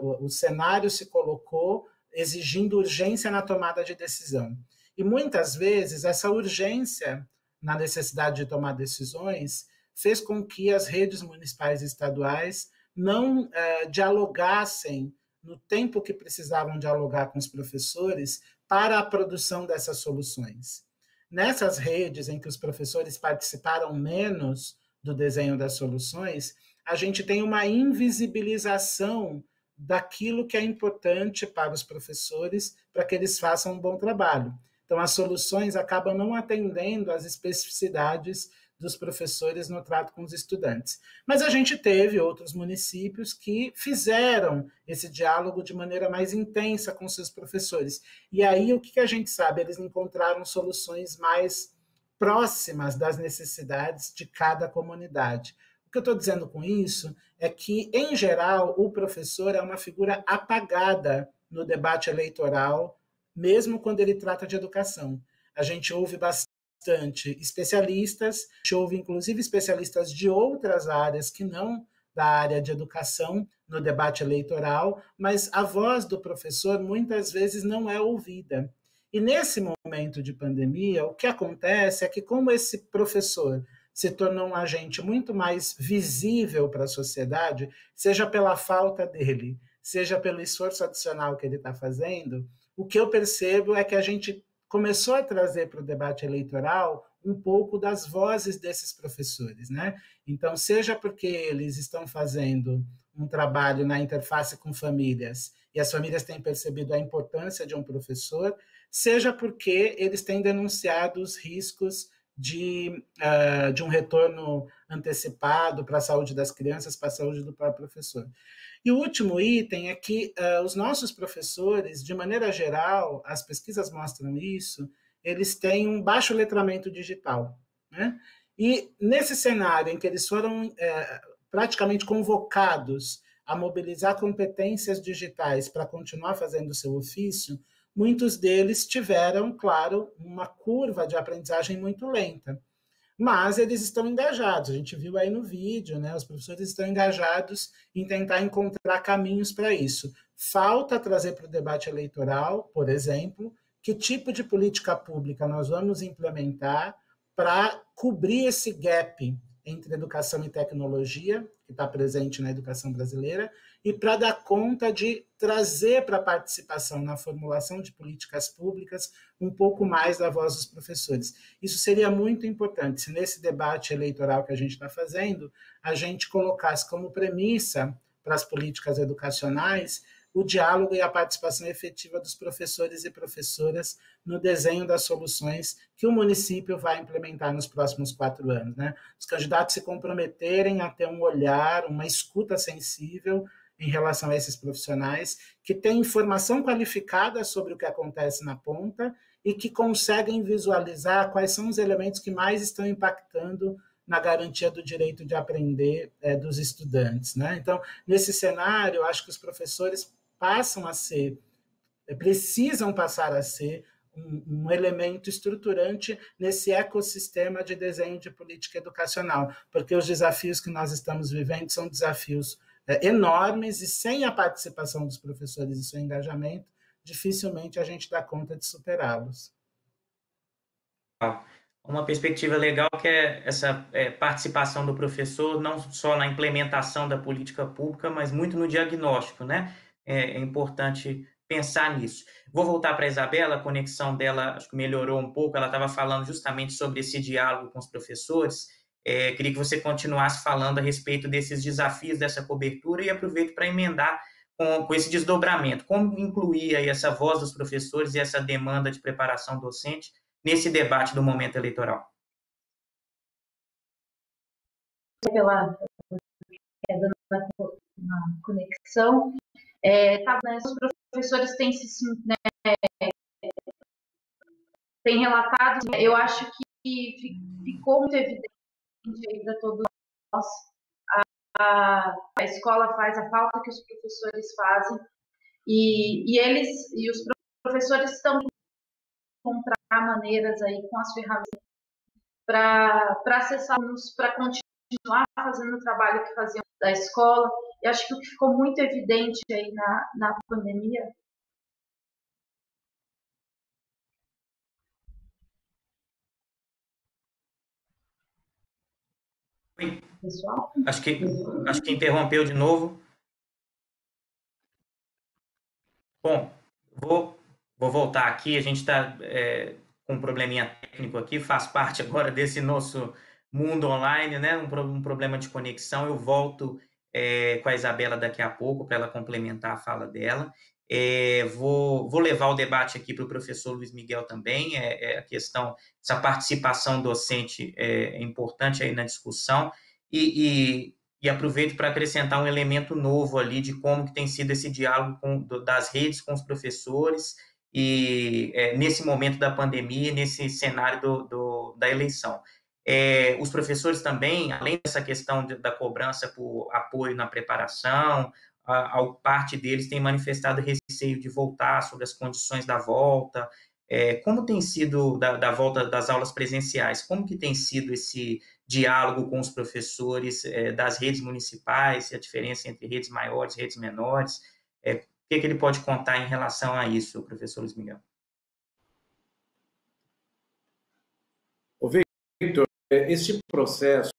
O cenário se colocou exigindo urgência na tomada de decisão. E muitas vezes essa urgência na necessidade de tomar decisões fez com que as redes municipais e estaduais não dialogassem no tempo que precisavam dialogar com os professores para a produção dessas soluções. Nessas redes em que os professores participaram menos do desenho das soluções, a gente tem uma invisibilização daquilo que é importante para os professores para que eles façam um bom trabalho. Então, as soluções acabam não atendendo às especificidades dos professores no trato com os estudantes. Mas a gente teve outros municípios que fizeram esse diálogo de maneira mais intensa com seus professores. E aí, o que a gente sabe? Eles encontraram soluções mais próximas das necessidades de cada comunidade. O que eu estou dizendo com isso é que, em geral, o professor é uma figura apagada no debate eleitoral, mesmo quando ele trata de educação. A gente ouve bastante especialistas, a gente ouve inclusive especialistas de outras áreas que não da área de educação no debate eleitoral, mas a voz do professor muitas vezes não é ouvida. E nesse momento de pandemia, o que acontece é que, como esse professor se tornou um agente muito mais visível para a sociedade, seja pela falta dele, seja pelo esforço adicional que ele está fazendo, o que eu percebo é que a gente começou a trazer para o debate eleitoral um pouco das vozes desses professores, né? Então, seja porque eles estão fazendo um trabalho na interface com famílias e as famílias têm percebido a importância de um professor, seja porque eles têm denunciado os riscos de um retorno antecipado para a saúde das crianças, para a saúde do próprio professor. E o último item é que os nossos professores, de maneira geral, as pesquisas mostram isso, eles têm um baixo letramento digital, né? E nesse cenário em que eles foram praticamente convocados a mobilizar competências digitais para continuar fazendo o seu ofício, muitos deles tiveram, claro, uma curva de aprendizagem muito lenta. Mas eles estão engajados, a gente viu aí no vídeo, né? Os professores estão engajados em tentar encontrar caminhos para isso. Falta trazer para o debate eleitoral, por exemplo, que tipo de política pública nós vamos implementar para cobrir esse gap entre educação e tecnologia, que está presente na educação brasileira, e para dar conta de trazer para a participação na formulação de políticas públicas um pouco mais da voz dos professores. Isso seria muito importante se nesse debate eleitoral que a gente está fazendo, a gente colocasse como premissa para as políticas educacionais o diálogo e a participação efetiva dos professores e professoras no desenho das soluções que o município vai implementar nos próximos 4 anos, né? Os candidatos se comprometerem a ter um olhar, uma escuta sensível em relação a esses profissionais, que têm informação qualificada sobre o que acontece na ponta e que conseguem visualizar quais são os elementos que mais estão impactando na garantia do direito de aprender dos estudantes, né? Então, nesse cenário, eu acho que os professores precisam passar a ser um elemento estruturante nesse ecossistema de desenho de política educacional, porque os desafios que nós estamos vivendo são desafios enormes e sem a participação dos professores e seu engajamento, dificilmente a gente dá conta de superá-los. Uma perspectiva legal que é essa participação do professor, não só na implementação da política pública, mas muito no diagnóstico, né? É importante pensar nisso. Vou voltar para a Isabela, a conexão dela acho que melhorou um pouco, ela estava falando justamente sobre esse diálogo com os professores. Queria que você continuasse falando a respeito desses desafios dessa cobertura e aproveito para emendar com esse desdobramento. Como incluir aí essa voz dos professores e essa demanda de preparação docente nesse debate do momento eleitoral? Pela queda na conexão, os professores têm têm relatado, eu acho que ficou muito evidente para todos nós a escola faz a falta que os professores fazem e os professores estão encontrar maneiras aí com as ferramentas para acessar alunos, para continuar fazendo o trabalho que faziam da escola. E acho que o que ficou muito evidente aí na pandemia pessoal. Acho que interrompeu de novo. Bom, vou voltar aqui. A gente está com um probleminha técnico aqui, faz parte agora desse nosso mundo online, né? Um problema de conexão. Eu volto com a Isabela daqui a pouco para ela complementar a fala dela. Vou levar o debate aqui para o professor Luiz Miguel também. A questão, essa participação docente é importante aí na discussão. E aproveito para acrescentar um elemento novo ali de como que tem sido esse diálogo das redes com os professores e nesse momento da pandemia, nesse cenário da eleição. Os professores também, além dessa questão da cobrança por apoio na preparação, parte deles tem manifestado receio de voltar, sobre as condições da volta. Como tem sido da volta das aulas presenciais? Como que tem sido esse diálogo com os professores das redes municipais, a diferença entre redes maiores e redes menores? O que ele pode contar em relação a isso, professor Luiz Miguel? Victor, este processo,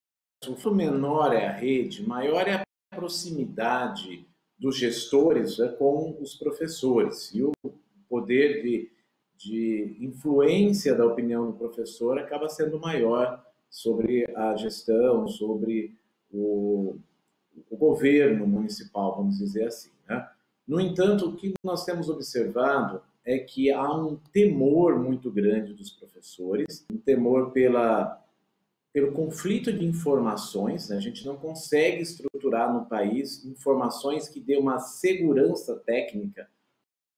quanto menor é a rede, maior é a proximidade dos gestores com os professores, e o poder de influência da opinião do professor acaba sendo maior sobre a gestão, sobre o governo municipal, vamos dizer assim, né? No entanto, o que nós temos observado é que há um temor muito grande dos professores, um temor pelo conflito de informações, né? A gente não consegue estruturar no país informações que dê uma segurança técnica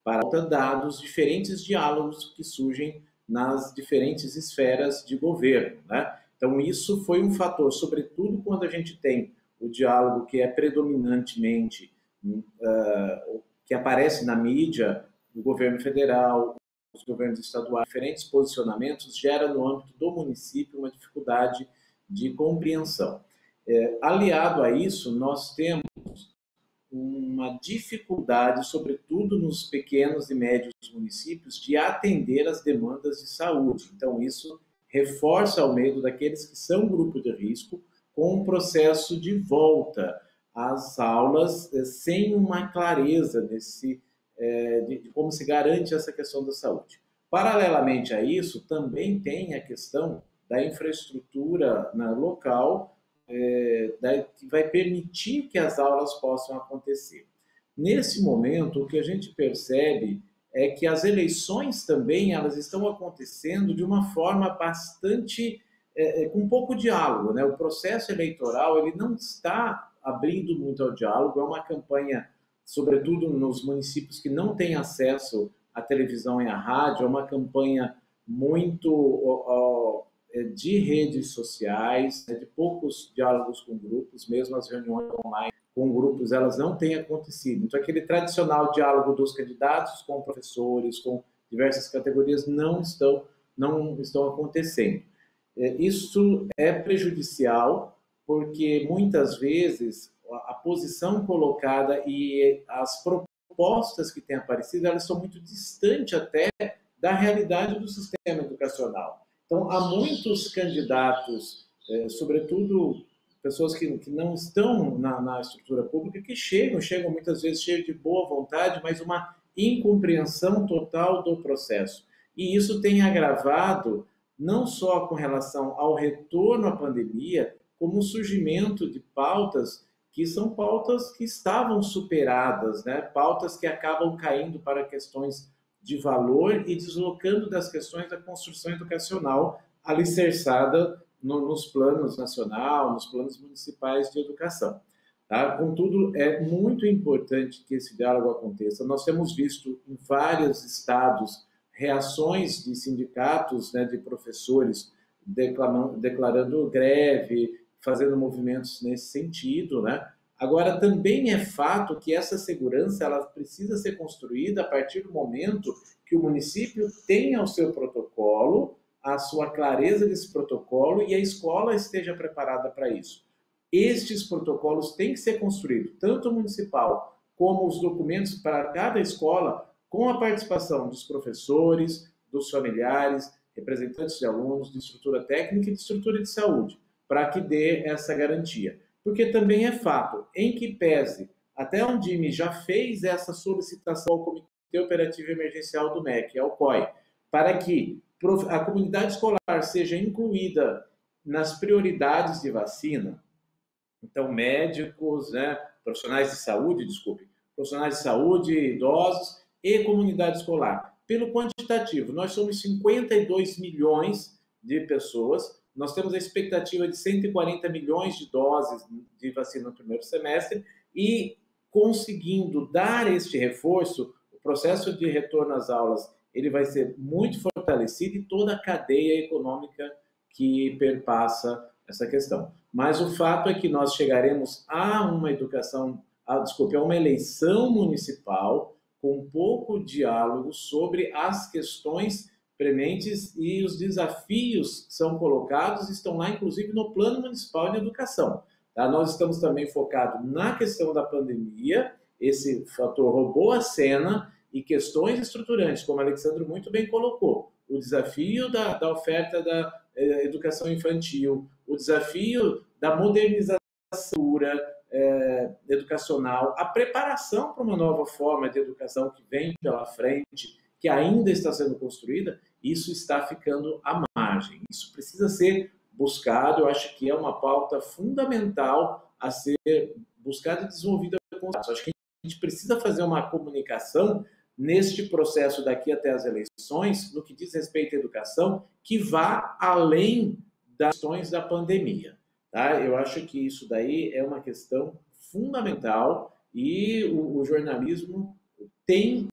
para dados diferentes diálogos que surgem nas diferentes esferas de governo, né? Então, isso foi um fator, sobretudo quando a gente tem o diálogo que é predominantemente, que aparece na mídia, do governo federal, os governos estaduais, diferentes posicionamentos, gera no âmbito do município uma dificuldade de compreensão. Aliado a isso, nós temos uma dificuldade, sobretudo nos pequenos e médios municípios, de atender às demandas de saúde. Então, isso reforça o medo daqueles que são grupo de risco com um processo de volta as aulas sem uma clareza de como se garante essa questão da saúde. Paralelamente a isso, também tem a questão da infraestrutura local que vai permitir que as aulas possam acontecer. Nesse momento, o que a gente percebe é que as eleições também elas estão acontecendo de uma forma bastante com pouco diálogo, né? O processo eleitoral ele não está abrindo muito ao diálogo, é uma campanha, sobretudo nos municípios que não têm acesso à televisão e à rádio, é uma campanha muito de redes sociais, de poucos diálogos com grupos, mesmo as reuniões online com grupos, elas não têm acontecido. Então, aquele tradicional diálogo dos candidatos com professores, com diversas categorias, não estão acontecendo. Isso é prejudicial, porque muitas vezes a posição colocada e as propostas que têm aparecido, elas são muito distantes até da realidade do sistema educacional. Então, há muitos candidatos, sobretudo pessoas que não estão na estrutura pública, que chegam muitas vezes cheios de boa vontade, mas uma incompreensão total do processo. E isso tem agravado não só com relação ao retorno à pandemia, como o surgimento de pautas que são pautas que estavam superadas, né? Pautas que acabam caindo para questões de valor e deslocando das questões da construção educacional alicerçada nos planos nacional, nos planos municipais de educação. Tá? Contudo, é muito importante que esse diálogo aconteça. Nós temos visto em vários estados reações de sindicatos, né, de professores declarando greve, fazendo movimentos nesse sentido, né? Agora, também é fato que essa segurança ela precisa ser construída a partir do momento que o município tenha o seu protocolo, a sua clareza desse protocolo e a escola esteja preparada para isso. Estes protocolos têm que ser construídos, tanto o municipal como os documentos para cada escola, com a participação dos professores, dos familiares, representantes de alunos, de estrutura técnica e de estrutura de saúde, para que dê essa garantia. Porque também é fato, em que pese, até o DIME já fez essa solicitação ao Comitê Operativo Emergencial do MEC, ao COI, para que a comunidade escolar seja incluída nas prioridades de vacina. Então, médicos, né, profissionais de saúde, idosos e comunidade escolar. Pelo quantitativo, nós somos 52 milhões de pessoas, nós temos a expectativa de 140 milhões de doses de vacina no primeiro semestre e, conseguindo dar este reforço, o processo de retorno às aulas ele vai ser muito fortalecido e toda a cadeia econômica que perpassa essa questão. Mas o fato é que nós chegaremos a uma a uma eleição municipal com pouco diálogo sobre as questões prementes e os desafios que são colocados estão lá, inclusive, no Plano Municipal de Educação. Tá? Nós estamos também focados na questão da pandemia, esse fator roubou a cena, e questões estruturantes, como o Alexandre muito bem colocou, o desafio da oferta da educação infantil, o desafio da modernização educacional, a preparação para uma nova forma de educação que vem pela frente, que ainda está sendo construída, isso está ficando à margem. Isso precisa ser buscado, eu acho que é uma pauta fundamental a ser buscada e desenvolvida. Acho que a gente precisa fazer uma comunicação neste processo daqui até as eleições, no que diz respeito à educação, que vá além das questões da pandemia. Tá? Eu acho que isso daí é uma questão fundamental e o jornalismo tem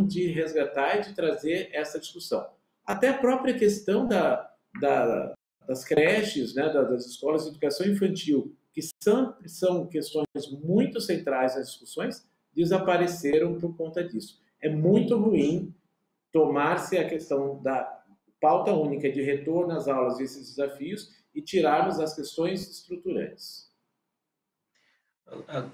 de resgatar e de trazer essa discussão. Até a própria questão das creches, né, das escolas de educação infantil, que são questões muito centrais nas discussões, desapareceram por conta disso. É muito ruim tomar-se a questão da pauta única de retorno às aulas e esses desafios e tirarmos as questões estruturantes.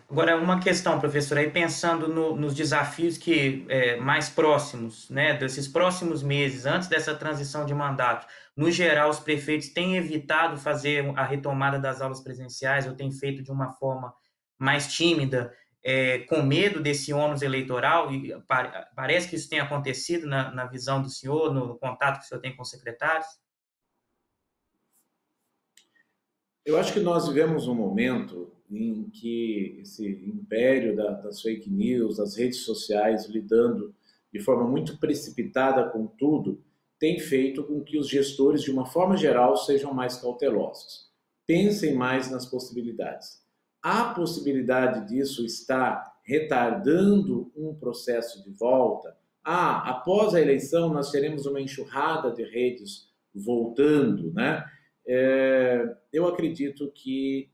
Agora, uma questão, professor, aí pensando nos desafios que mais próximos, né, desses próximos meses, antes dessa transição de mandato, no geral, os prefeitos têm evitado fazer a retomada das aulas presenciais ou têm feito de uma forma mais tímida, com medo desse ônus eleitoral, e parece que isso tem acontecido na visão do senhor, no contato que o senhor tem com os secretários? Eu acho que nós vivemos um momento em que esse império das fake news, das redes sociais, lidando de forma muito precipitada com tudo, tem feito com que os gestores, de uma forma geral, sejam mais cautelosos. Pensem mais nas possibilidades. A possibilidade disso está retardando um processo de volta. Após a eleição nós teremos uma enxurrada de redes voltando, né? Eu acredito que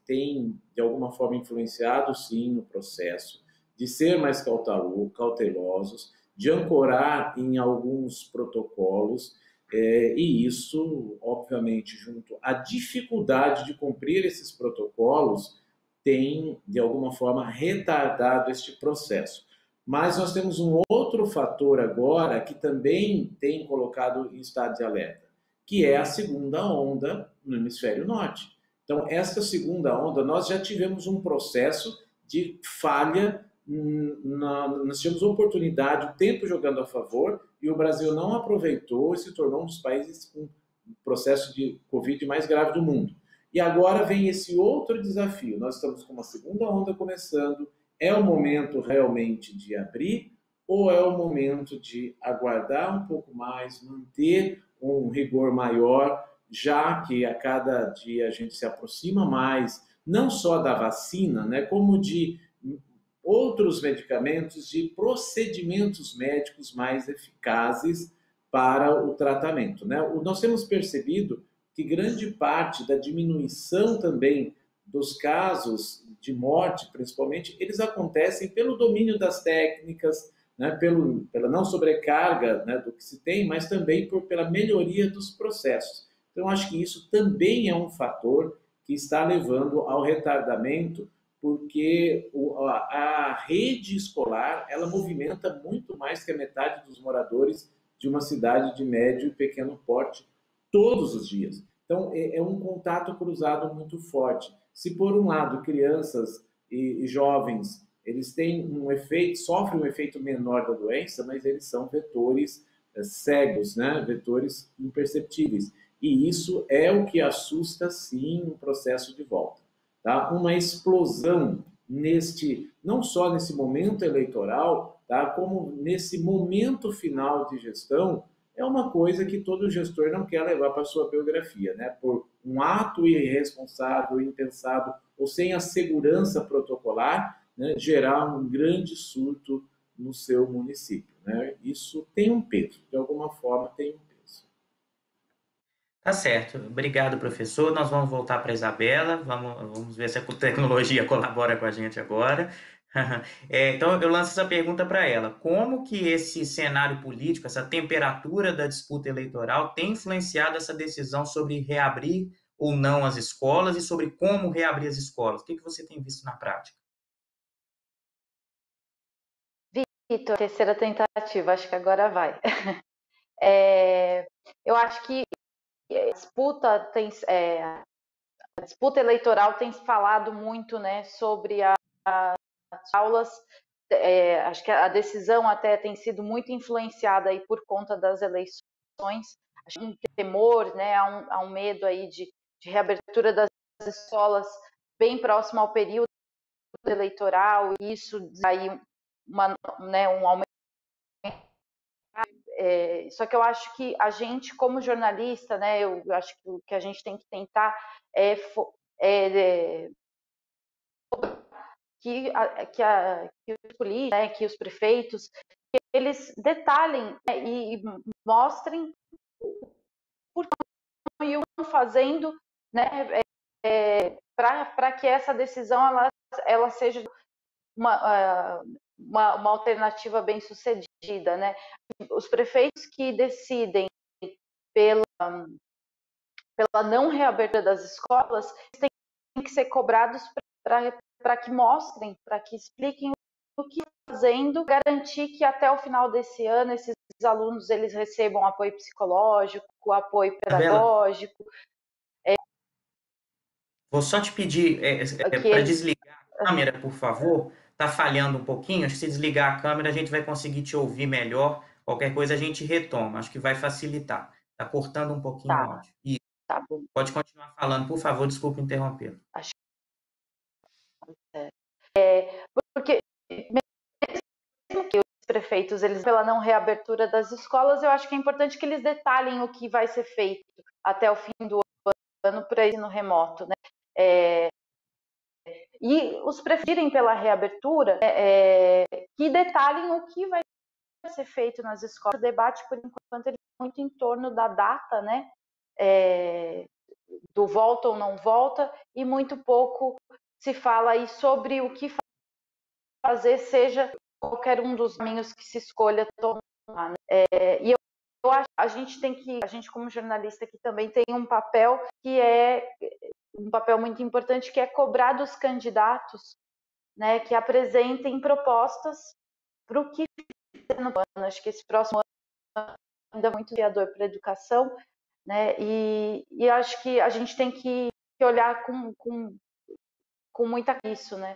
tem, de alguma forma, influenciado, sim, no processo, de ser mais cautelosos, de ancorar em alguns protocolos, e isso, obviamente, junto à dificuldade de cumprir esses protocolos, tem, de alguma forma, retardado este processo. Mas nós temos um outro fator agora que também tem colocado em estado de alerta, que é a segunda onda no hemisfério norte. Então, essa segunda onda, nós já tivemos um processo de falha, nós tivemos oportunidade, o tempo jogando a favor, e o Brasil não aproveitou e se tornou um dos países com processo de Covid mais grave do mundo. E agora vem esse outro desafio, nós estamos com uma segunda onda começando, é o momento realmente de abrir ou é o momento de aguardar um pouco mais, manter um rigor maior, já que a cada dia a gente se aproxima mais, não só da vacina, né, como de outros medicamentos, de procedimentos médicos mais eficazes para o tratamento, né? Nós temos percebido que grande parte da diminuição também dos casos de morte, principalmente, eles acontecem pelo domínio das técnicas, né, pela não sobrecarga, né, do que se tem, mas também pela melhoria dos processos. Então, acho que isso também é um fator que está levando ao retardamento, porque a rede escolar, ela movimenta muito mais que a metade dos moradores de uma cidade de médio e pequeno porte todos os dias. Então, é um contato cruzado muito forte. Se, por um lado, crianças e jovens, eles têm um efeito, sofrem um efeito menor da doença, mas eles são vetores cegos, né? Vetores imperceptíveis. E isso é o que assusta, sim, o processo de volta. Tá? Uma explosão não só nesse momento eleitoral, tá? Como nesse momento final de gestão, é uma coisa que todo gestor não quer levar para a sua biografia, né? Por um ato irresponsável, impensado, ou sem a segurança protocolar, né? Gerar um grande surto no seu município, né? Isso tem um peso, de alguma forma tem um peso. Tá certo. Obrigado, professor. Nós vamos voltar para a Isabela. Vamos ver se a tecnologia colabora com a gente agora. Então, eu lanço essa pergunta para ela. Como que esse cenário político, essa temperatura da disputa eleitoral tem influenciado essa decisão sobre reabrir ou não as escolas e sobre como reabrir as escolas? O que você tem visto na prática? Vitor, terceira tentativa, acho que agora vai. Eu acho que a disputa eleitoral tem se falado muito, né, sobre as aulas. Acho que a decisão até tem sido muito influenciada aí por conta das eleições. Acho que um temor, né, há um medo aí de reabertura das escolas bem próximo ao período eleitoral, e isso aí um aumento. Só que eu acho que a gente, como jornalista, né, eu acho que o que a gente tem que tentar que os políticos, né, que os prefeitos, que eles detalhem, né, e mostrem por que estão fazendo, né, para que essa decisão ela seja uma alternativa bem sucedida, né? Os prefeitos que decidem pela não reabertura das escolas têm que ser cobrados para que mostrem, para que expliquem o que estão fazendo, garantir que até o final desse ano esses alunos eles recebam apoio psicológico, apoio pedagógico. Vou só te pedir para desligar câmera, por favor. Está falhando um pouquinho. Acho que se desligar a câmera, a gente vai conseguir te ouvir melhor. Qualquer coisa a gente retoma. Acho que vai facilitar. Está cortando um pouquinho o áudio. Isso. Tá bom. Pode continuar falando, por favor. Desculpe interrompê-lo. Acho porque mesmo que os prefeitos, eles pela não reabertura das escolas, eu acho que é importante que eles detalhem o que vai ser feito até o fim do ano para ensino remoto, né? E os prefeitos pela reabertura, que detalhem o que vai ser feito nas escolas. O debate, por enquanto, ele é muito em torno da data, né? Do volta ou não volta, e muito pouco se fala aí sobre o que fazer, seja qualquer um dos caminhos que se escolha tomar, né? E eu acho que a gente como jornalista aqui também tem um papel que é um papel muito importante, que é cobrar dos candidatos, né, que apresentem propostas para o que no ano. Acho que esse próximo ano ainda é muito desafiador para a educação, né, e acho que a gente tem que olhar com muita isso, né.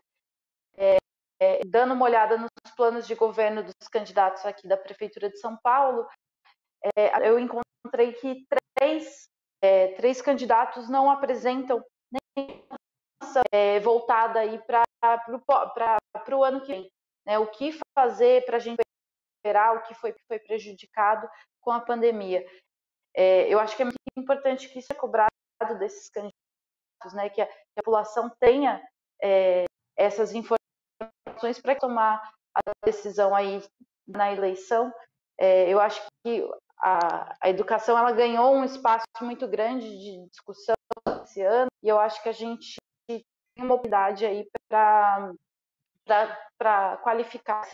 Dando uma olhada nos planos de governo dos candidatos aqui da Prefeitura de São Paulo, eu encontrei que três candidatos não apresentam nem voltada aí para o ano que vem, né? O que fazer para a gente recuperar o que foi prejudicado com a pandemia. Eu acho que é muito importante que isso é cobrado desses candidatos, né? Que a população tenha essas informações para tomar a decisão aí na eleição. Eu acho que a educação ela ganhou um espaço muito grande de discussão esse ano, e eu acho que a gente tem uma oportunidade aí para qualificar.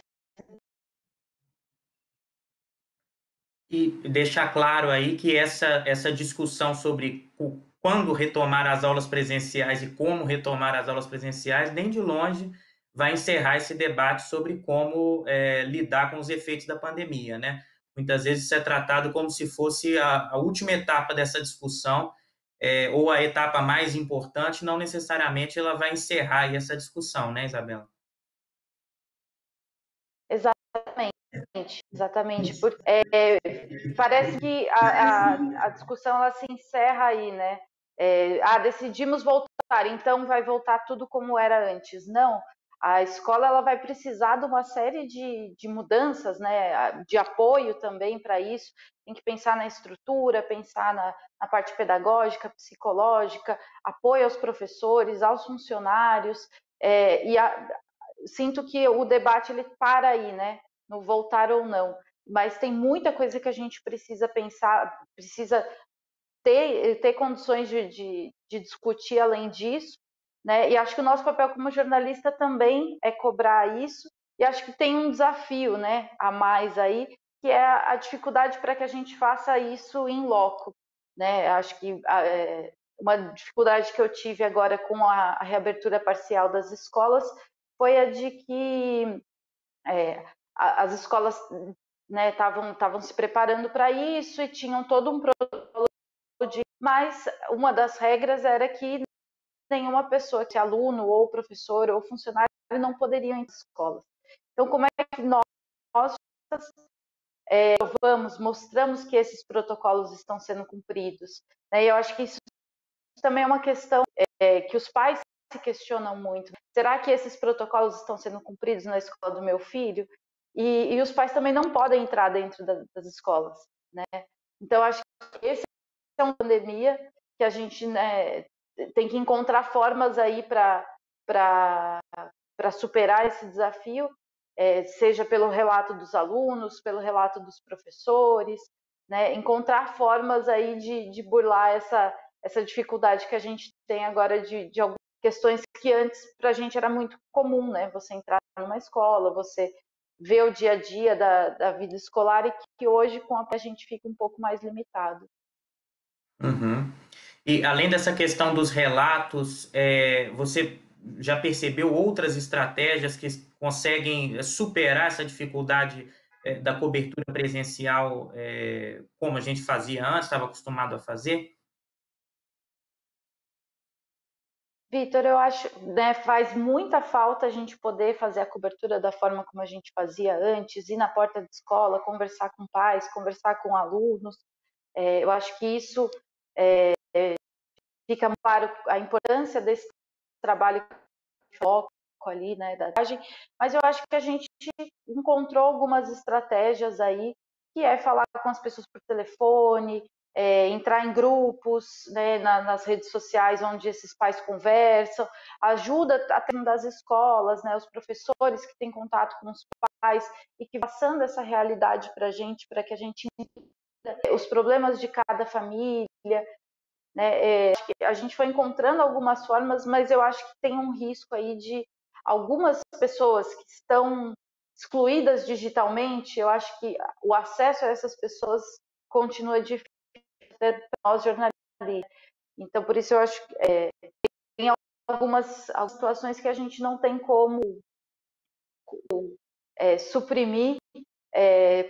E deixar claro aí que essa discussão sobre quando retomar as aulas presenciais e como retomar as aulas presenciais, nem de longe vai encerrar esse debate sobre como lidar com os efeitos da pandemia, né? Muitas vezes isso é tratado como se fosse a última etapa dessa discussão, ou a etapa mais importante, não necessariamente ela vai encerrar aí essa discussão, né, Isabela? Exatamente. Parece que a discussão ela se encerra aí, né? Decidimos voltar, então vai voltar tudo como era antes. Não, a escola ela vai precisar de uma série de mudanças, né? De apoio também para isso. Tem que pensar na estrutura, pensar na parte pedagógica, psicológica, apoio aos professores, aos funcionários. Sinto que o debate ele para aí, né? No voltar ou não. Mas tem muita coisa que a gente precisa pensar, precisa ter condições de discutir além disso, né? E acho que o nosso papel como jornalista também é cobrar isso. E acho que tem um desafio, né, a mais aí, que é a dificuldade para que a gente faça isso em loco, né? Acho que uma dificuldade que eu tive agora com a reabertura parcial das escolas foi a de que as escolas estavam se preparando para isso e tinham todo um protocolo mas uma das regras era que nenhuma pessoa, que aluno ou professor ou funcionário, não poderiam ir às escolas. Então, como é que nós mostramos que esses protocolos estão sendo cumpridos? E eu acho que isso também é uma questão que os pais se questionam muito. Será que esses protocolos estão sendo cumpridos na escola do meu filho? E os pais também não podem entrar dentro das escolas, né? Então, acho que esse é uma pandemia que a gente, né, tem que encontrar formas aí para superar esse desafio, seja pelo relato dos alunos, pelo relato dos professores, né? Encontrar formas aí de burlar essa dificuldade que a gente tem agora de algumas questões que antes para a gente era muito comum, né? Você entrar numa escola, você ver o dia a dia da vida escolar e que hoje com a gente fica um pouco mais limitado. Uhum. E além dessa questão dos relatos, você já percebeu outras estratégias que conseguem superar essa dificuldade da cobertura presencial, como a gente fazia antes, estava acostumado a fazer? Vitor, eu acho, né, faz muita falta a gente poder fazer a cobertura da forma como a gente fazia antes, ir na porta de escola, conversar com pais, conversar com alunos. Eu acho que isso fica claro a importância desse trabalho foco ali, né, da mas eu acho que a gente encontrou algumas estratégias aí, que é falar com as pessoas por telefone, entrar em grupos, né, nas redes sociais onde esses pais conversam, ajuda até das escolas, né, os professores que têm contato com os pais e que passando essa realidade para a gente entenda os problemas de cada família, né? Acho que a gente foi encontrando algumas formas, mas eu acho que tem um risco aí de algumas pessoas que estão excluídas digitalmente. Eu acho que o acesso a essas pessoas continua difícil para nós jornalistas. Então, por isso eu acho que tem algumas situações que a gente não tem como suprimir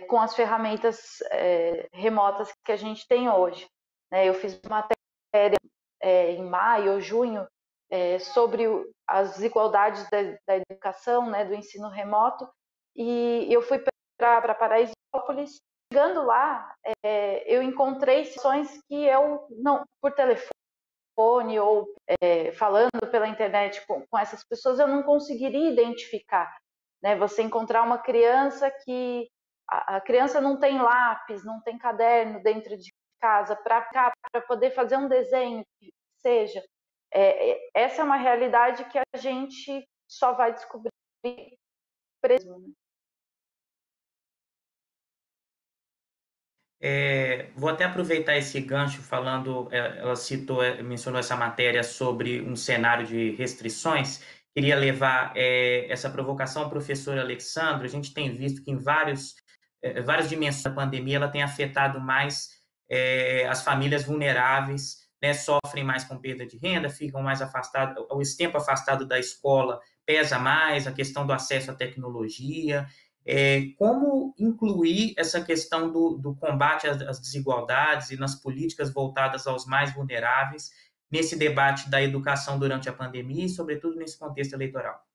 com as ferramentas remotas que a gente tem hoje. Né? Eu fiz uma matéria em maio ou junho sobre as desigualdades da educação, né, do ensino remoto, e eu fui para Paraisópolis. Chegando lá, eu encontrei situações que eu não, por telefone ou falando pela internet com essas pessoas, eu não conseguiria identificar. Né? Você encontrar uma criança que a criança não tem lápis, não tem caderno dentro de casa para poder fazer um desenho que seja. Essa é uma realidade que a gente só vai descobrir preso. Né? Vou até aproveitar esse gancho falando, ela mencionou essa matéria sobre um cenário de restrições. Queria levar essa provocação ao professor Alexandre. A gente tem visto que em várias dimensões da pandemia ela tem afetado mais as famílias vulneráveis, né, sofrem mais com perda de renda, ficam mais afastados, esse tempo afastado da escola pesa mais, a questão do acesso à tecnologia. Como incluir essa questão do combate às desigualdades e nas políticas voltadas aos mais vulneráveis nesse debate da educação durante a pandemia e, sobretudo, nesse contexto eleitoral?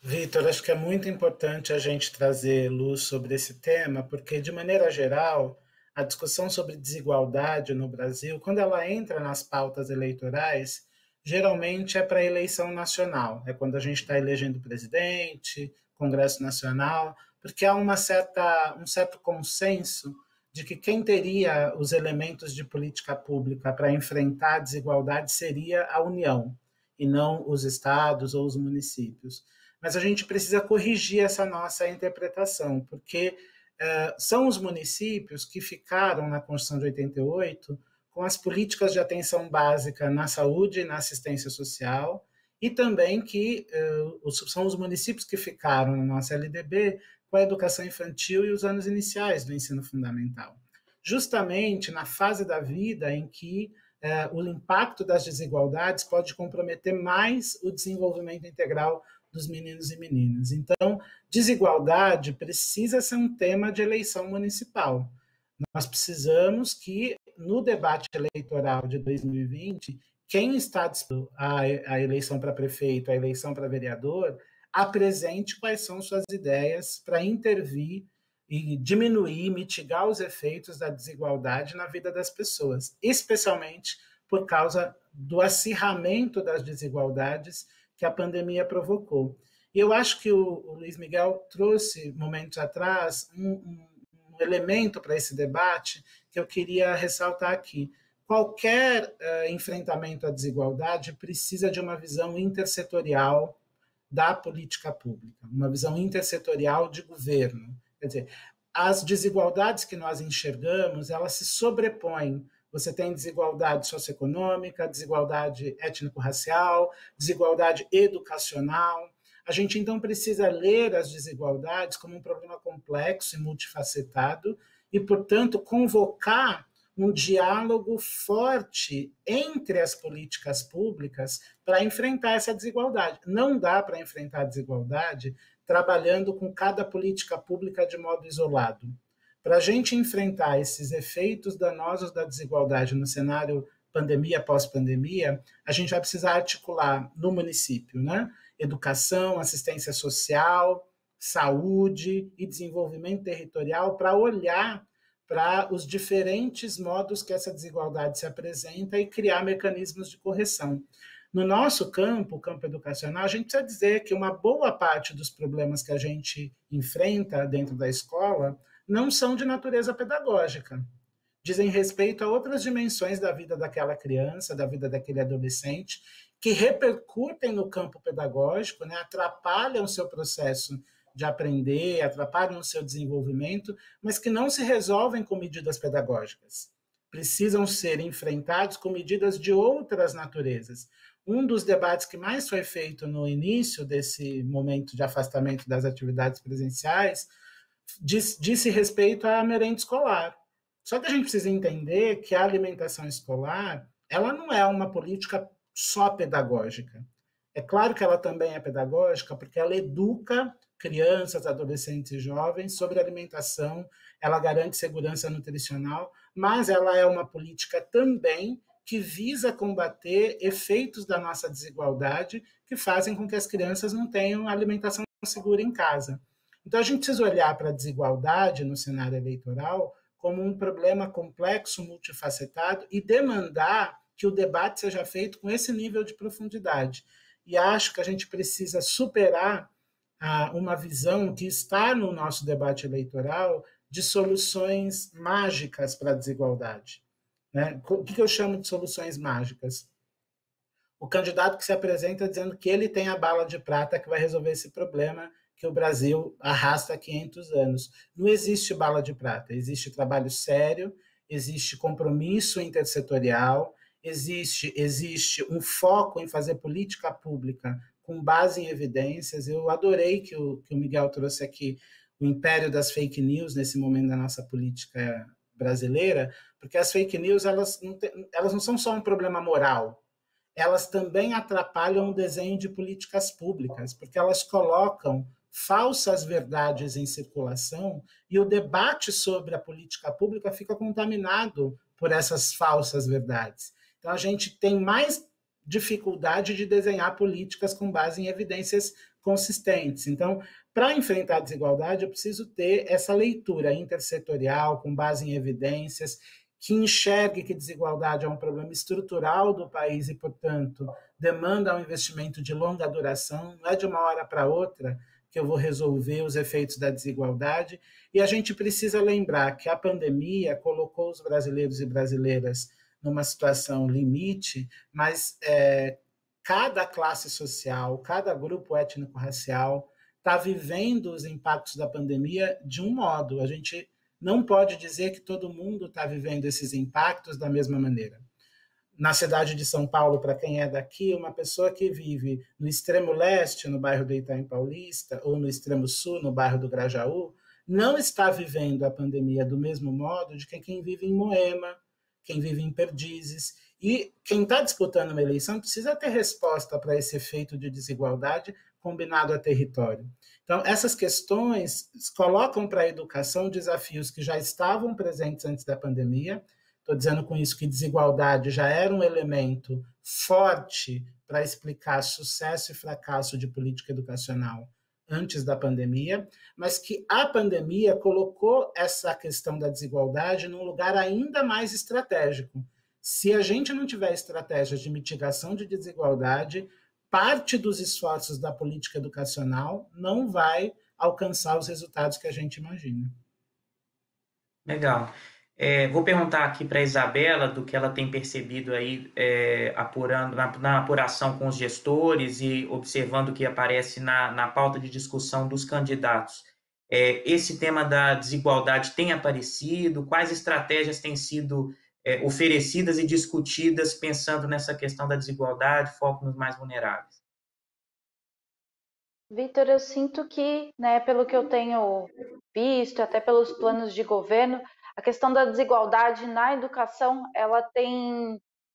Vitor, acho que é muito importante a gente trazer luz sobre esse tema, porque, de maneira geral, a discussão sobre desigualdade no Brasil, quando ela entra nas pautas eleitorais, geralmente é para a eleição nacional, é quando a gente está elegendo presidente, Congresso Nacional, porque há um certo consenso de que quem teria os elementos de política pública para enfrentar a desigualdade seria a União, e não os estados ou os municípios. Mas a gente precisa corrigir essa nossa interpretação, porque são os municípios que ficaram na Constituição de 88 com as políticas de atenção básica na saúde e na assistência social, e também que são os municípios que ficaram na nossa LDB com a educação infantil e os anos iniciais do ensino fundamental. Justamente na fase da vida em que o impacto das desigualdades pode comprometer mais o desenvolvimento integral dos meninos e meninas. Então, desigualdade precisa ser um tema de eleição municipal. Nós precisamos que, no debate eleitoral de 2020, quem está disputando a eleição para prefeito, a eleição para vereador, apresente quais são suas ideias para intervir e diminuir, mitigar os efeitos da desigualdade na vida das pessoas, especialmente por causa do acirramento das desigualdades que a pandemia provocou. E eu acho que o Luiz Miguel trouxe, momentos atrás, um elemento para esse debate que eu queria ressaltar aqui. Qualquer enfrentamento à desigualdade precisa de uma visão intersetorial da política pública, uma visão intersetorial de governo. Quer dizer, as desigualdades que nós enxergamos, elas se sobrepõem. Você tem desigualdade socioeconômica, desigualdade étnico-racial, desigualdade educacional. A gente, então, precisa ler as desigualdades como um problema complexo e multifacetado e, portanto, convocar um diálogo forte entre as políticas públicas para enfrentar essa desigualdade. Não dá para enfrentar a desigualdade trabalhando com cada política pública de modo isolado. Para a gente enfrentar esses efeitos danosos da desigualdade no cenário pandemia, pós-pandemia, a gente vai precisar articular no município, né? Educação, assistência social, saúde e desenvolvimento territorial para olhar para os diferentes modos que essa desigualdade se apresenta e criar mecanismos de correção. No nosso campo, o campo educacional, a gente precisa dizer que uma boa parte dos problemas que a gente enfrenta dentro da escola não são de natureza pedagógica. Dizem respeito a outras dimensões da vida daquela criança, da vida daquele adolescente, que repercutem no campo pedagógico, né, atrapalham o seu processo de aprender, atrapalham o seu desenvolvimento, mas que não se resolvem com medidas pedagógicas. Precisam ser enfrentados com medidas de outras naturezas. Um dos debates que mais foi feito no início desse momento de afastamento das atividades presenciais disse respeito à merenda escolar. Só que a gente precisa entender que a alimentação escolar, ela não é uma política só pedagógica. É claro que ela também é pedagógica, porque ela educa crianças, adolescentes e jovens sobre alimentação, ela garante segurança nutricional, mas ela é uma política também que visa combater efeitos da nossa desigualdade que fazem com que as crianças não tenham alimentação segura em casa. Então, a gente precisa olhar para a desigualdade no cenário eleitoral como um problema complexo, multifacetado, e demandar que o debate seja feito com esse nível de profundidade. E acho que a gente precisa superar uma visão que está no nosso debate eleitoral de soluções mágicas para a desigualdade. Né? O que eu chamo de soluções mágicas? O candidato que se apresenta dizendo que ele tem a bala de prata que vai resolver esse problema que o Brasil arrasta há 500 anos. Não existe bala de prata, existe trabalho sério, existe compromisso intersetorial, existe um foco em fazer política pública com base em evidências. Eu adorei que o Miguel trouxe aqui o império das fake news nesse momento da nossa política brasileira, porque as fake news elas não são só um problema moral, elas também atrapalham o desenho de políticas públicas, porque elas colocam falsas verdades em circulação e o debate sobre a política pública fica contaminado por essas falsas verdades. Então, a gente tem mais dificuldade de desenhar políticas com base em evidências consistentes. Então, para enfrentar a desigualdade, eu preciso ter essa leitura intersetorial, com base em evidências, que enxergue que desigualdade é um problema estrutural do país e, portanto, demanda um investimento de longa duração, não é de uma hora para outra que eu vou resolver os efeitos da desigualdade. E a gente precisa lembrar que a pandemia colocou os brasileiros e brasileiras numa situação limite, mas cada classe social, cada grupo étnico-racial está vivendo os impactos da pandemia de um modo. A gente não pode dizer que todo mundo está vivendo esses impactos da mesma maneira. Na cidade de São Paulo, para quem é daqui, uma pessoa que vive no extremo leste, no bairro do Itaim Paulista, ou no extremo sul, no bairro do Grajaú, não está vivendo a pandemia do mesmo modo de quem vive em Moema, quem vive em Perdizes. E quem está disputando uma eleição precisa ter resposta para esse efeito de desigualdade combinado a território. Então, essas questões colocam para a educação desafios que já estavam presentes antes da pandemia. Estou dizendo com isso que desigualdade já era um elemento forte para explicar sucesso e fracasso de política educacional antes da pandemia, mas que a pandemia colocou essa questão da desigualdade num lugar ainda mais estratégico. Se a gente não tiver estratégias de mitigação de desigualdade, parte dos esforços da política educacional não vai alcançar os resultados que a gente imagina. Legal. Vou perguntar aqui para a Isabela do que ela tem percebido aí, apurando na apuração com os gestores e observando o que aparece na pauta de discussão dos candidatos. Esse tema da desigualdade tem aparecido? Quais estratégias têm sido oferecidas e discutidas pensando nessa questão da desigualdade, foco nos mais vulneráveis? Vitor, eu sinto que, né, pelo que eu tenho visto, até pelos planos de governo, a questão da desigualdade na educação,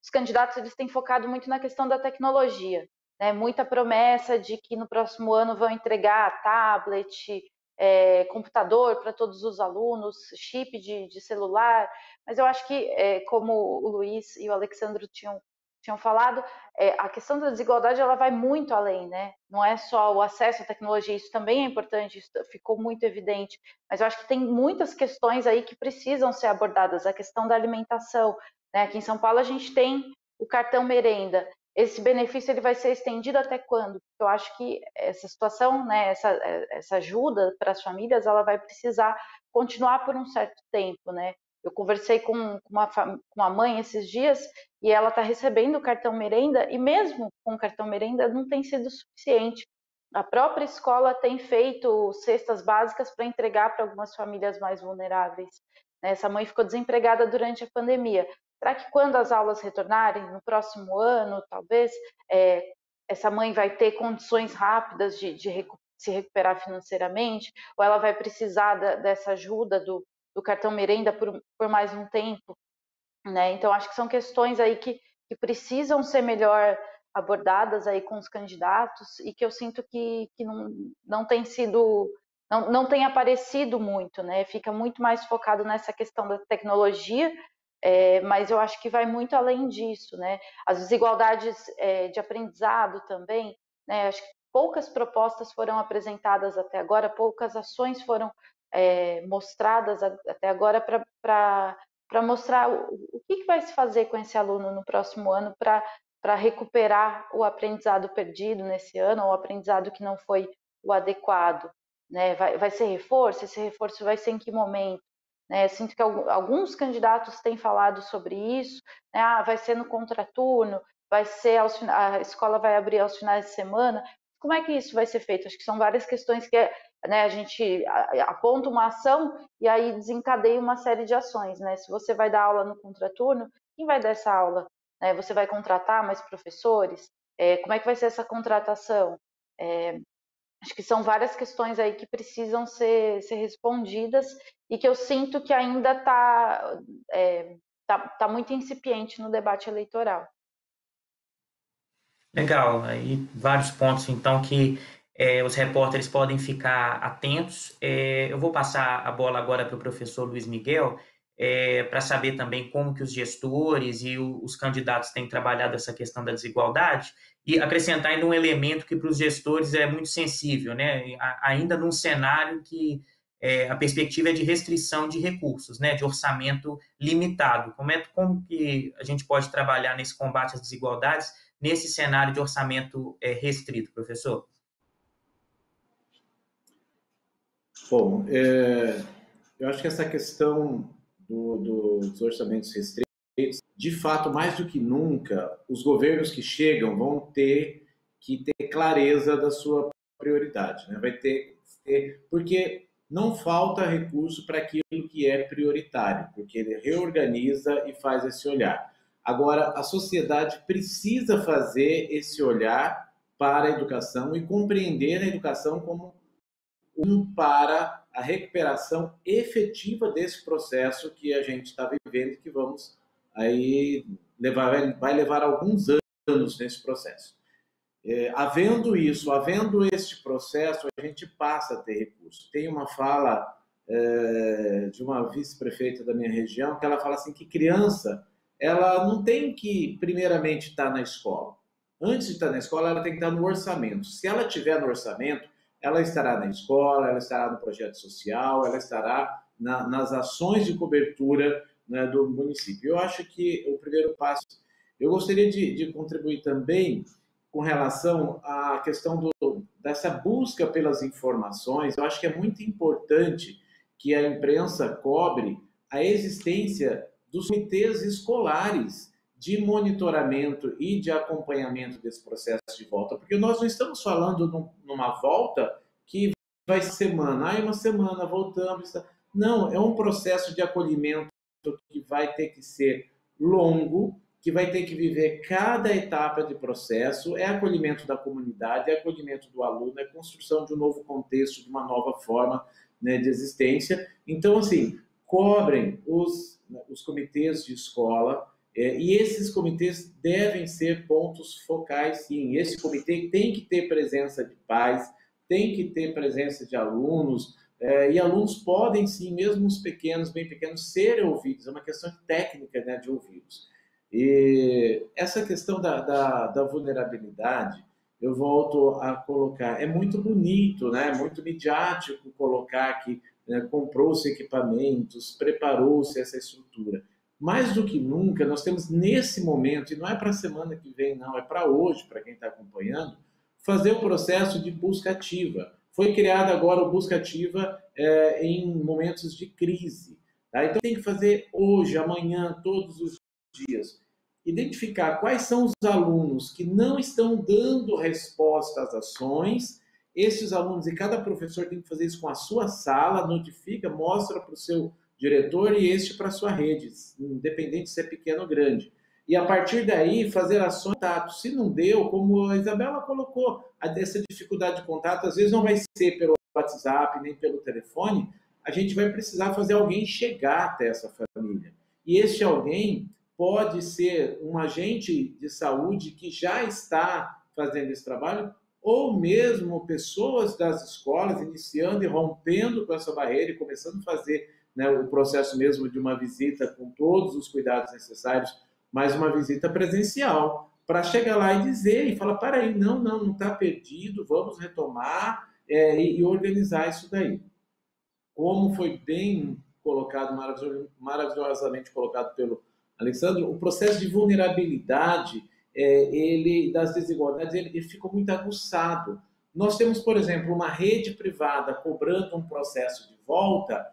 os candidatos eles têm focado muito na questão da tecnologia, né? Muita promessa de que no próximo ano vão entregar tablet, computador para todos os alunos, chip de celular, mas eu acho que, como o Luiz e o Alexandro tinham falado, a questão da desigualdade ela vai muito além, né? Não é só o acesso à tecnologia, isso também é importante, isso ficou muito evidente, mas eu acho que tem muitas questões aí que precisam ser abordadas, a questão da alimentação, né? Aqui em São Paulo a gente tem o cartão merenda, esse benefício ele vai ser estendido até quando? Porque eu acho que essa situação, né, essa ajuda para as famílias, ela vai precisar continuar por um certo tempo, né? Eu conversei com uma mãe esses dias e ela está recebendo o cartão merenda e mesmo com o cartão merenda não tem sido suficiente. A própria escola tem feito cestas básicas para entregar para algumas famílias mais vulneráveis. Essa mãe ficou desempregada durante a pandemia. Será que quando as aulas retornarem, no próximo ano, talvez, essa mãe vai ter condições rápidas de se recuperar financeiramente? Ou ela vai precisar dessa ajuda do cartão merenda por mais um tempo? Né? Então, acho que são questões aí que precisam ser melhor abordadas aí com os candidatos e que eu sinto que não tem sido... Não tem aparecido muito, né? Fica muito mais focado nessa questão da tecnologia, mas eu acho que vai muito além disso, né? As desigualdades de aprendizado também, né? Acho que poucas propostas foram apresentadas até agora, poucas ações foram mostradas até agora para mostrar o que vai se fazer com esse aluno no próximo ano para recuperar o aprendizado perdido nesse ano, ou o aprendizado que não foi o adequado. Né? Vai ser reforço? Esse reforço vai ser em que momento? Né? Eu sinto que alguns candidatos têm falado sobre isso, né? Vai ser no contraturno, vai ser a escola vai abrir aos finais de semana. Como é que isso vai ser feito? Acho que são várias questões que né, a gente aponta uma ação e aí desencadeia uma série de ações. Né? Se você vai dar aula no contraturno, quem vai dar essa aula? Né? Você vai contratar mais professores? Como é que vai ser essa contratação? Acho que são várias questões aí que precisam ser respondidas e que eu sinto que ainda tá muito incipiente no debate eleitoral. Legal, aí vários pontos então que os repórteres podem ficar atentos. Eu vou passar a bola agora para o professor Luiz Miguel, para saber também como que os gestores e os candidatos têm trabalhado essa questão da desigualdade, e acrescentar ainda um elemento que para os gestores é muito sensível, né? Ainda num cenário que a perspectiva é de restrição de recursos, né? De orçamento limitado. Como que a gente pode trabalhar nesse combate às desigualdades nesse cenário de orçamento restrito, professor? Bom, eu acho que essa questão dos orçamentos restritos, de fato, mais do que nunca, os governos que chegam vão ter que ter clareza da sua prioridade, né? Vai ter, porque não falta recurso para aquilo que é prioritário, porque ele reorganiza e faz esse olhar. Agora, a sociedade precisa fazer esse olhar para a educação e compreender a educação como para a recuperação efetiva desse processo que a gente está vivendo e que vamos aí vai levar alguns anos nesse processo. Havendo isso, havendo este processo, a gente passa a ter recursos. Tem uma fala de uma vice-prefeita da minha região que ela fala assim que criança ela não tem que primeiramente estar na escola. Antes de estar na escola, ela tem que estar no orçamento. Se ela estiver no orçamento, ela estará na escola, ela estará no projeto social, ela estará nas ações de cobertura, né, do município. Eu acho que o primeiro passo... Eu gostaria de contribuir também com relação à questão dessa busca pelas informações. Eu acho que é muito importante que a imprensa cobre a existência dos comitês escolares de monitoramento e de acompanhamento desse processo de volta, porque nós não estamos falando numa volta que vai semana, uma semana voltamos. Não, é um processo de acolhimento que vai ter que ser longo, que vai ter que viver cada etapa de processo, é acolhimento da comunidade, é acolhimento do aluno, é construção de um novo contexto, de uma nova forma, né, de existência. Então, assim, cobrem os comitês de escola, e esses comitês devem ser pontos focais, sim. Esse comitê tem que ter presença de pais, tem que ter presença de alunos, e alunos podem, sim, mesmo os pequenos, bem pequenos, serem ouvidos. É uma questão de técnica, né, de ouvi-los. E essa questão da vulnerabilidade, eu volto a colocar, é muito bonito, né, muito midiático colocar que, né, comprou-se equipamentos, preparou-se essa estrutura. Mais do que nunca, nós temos nesse momento, e não é para a semana que vem, não, é para hoje, para quem está acompanhando, fazer o processo de busca ativa. Foi criada agora o busca ativa em momentos de crise. Tá? Então tem que fazer hoje, amanhã, todos os dias. Identificar quais são os alunos que não estão dando resposta às ações. Esses alunos, e cada professor tem que fazer isso com a sua sala, notifica, mostra para o seu diretor e este para a sua rede, independente se é pequeno ou grande. E a partir daí, fazer ações de contato. Se não deu, como a Isabela colocou, essa dificuldade de contato, às vezes não vai ser pelo WhatsApp, nem pelo telefone, a gente vai precisar fazer alguém chegar até essa família. E este alguém pode ser um agente de saúde que já está fazendo esse trabalho, ou mesmo pessoas das escolas iniciando e rompendo com essa barreira e começando a fazer, né, o processo mesmo de uma visita com todos os cuidados necessários, mas uma visita presencial, para chegar lá e dizer, e falar, para aí, não está perdido, vamos retomar e organizar isso daí. Como foi bem colocado, maravilhosamente colocado pelo Alexandre, o processo de vulnerabilidade das desigualdades, ele ficou muito aguçado. Nós temos, por exemplo, uma rede privada cobrando um processo de volta,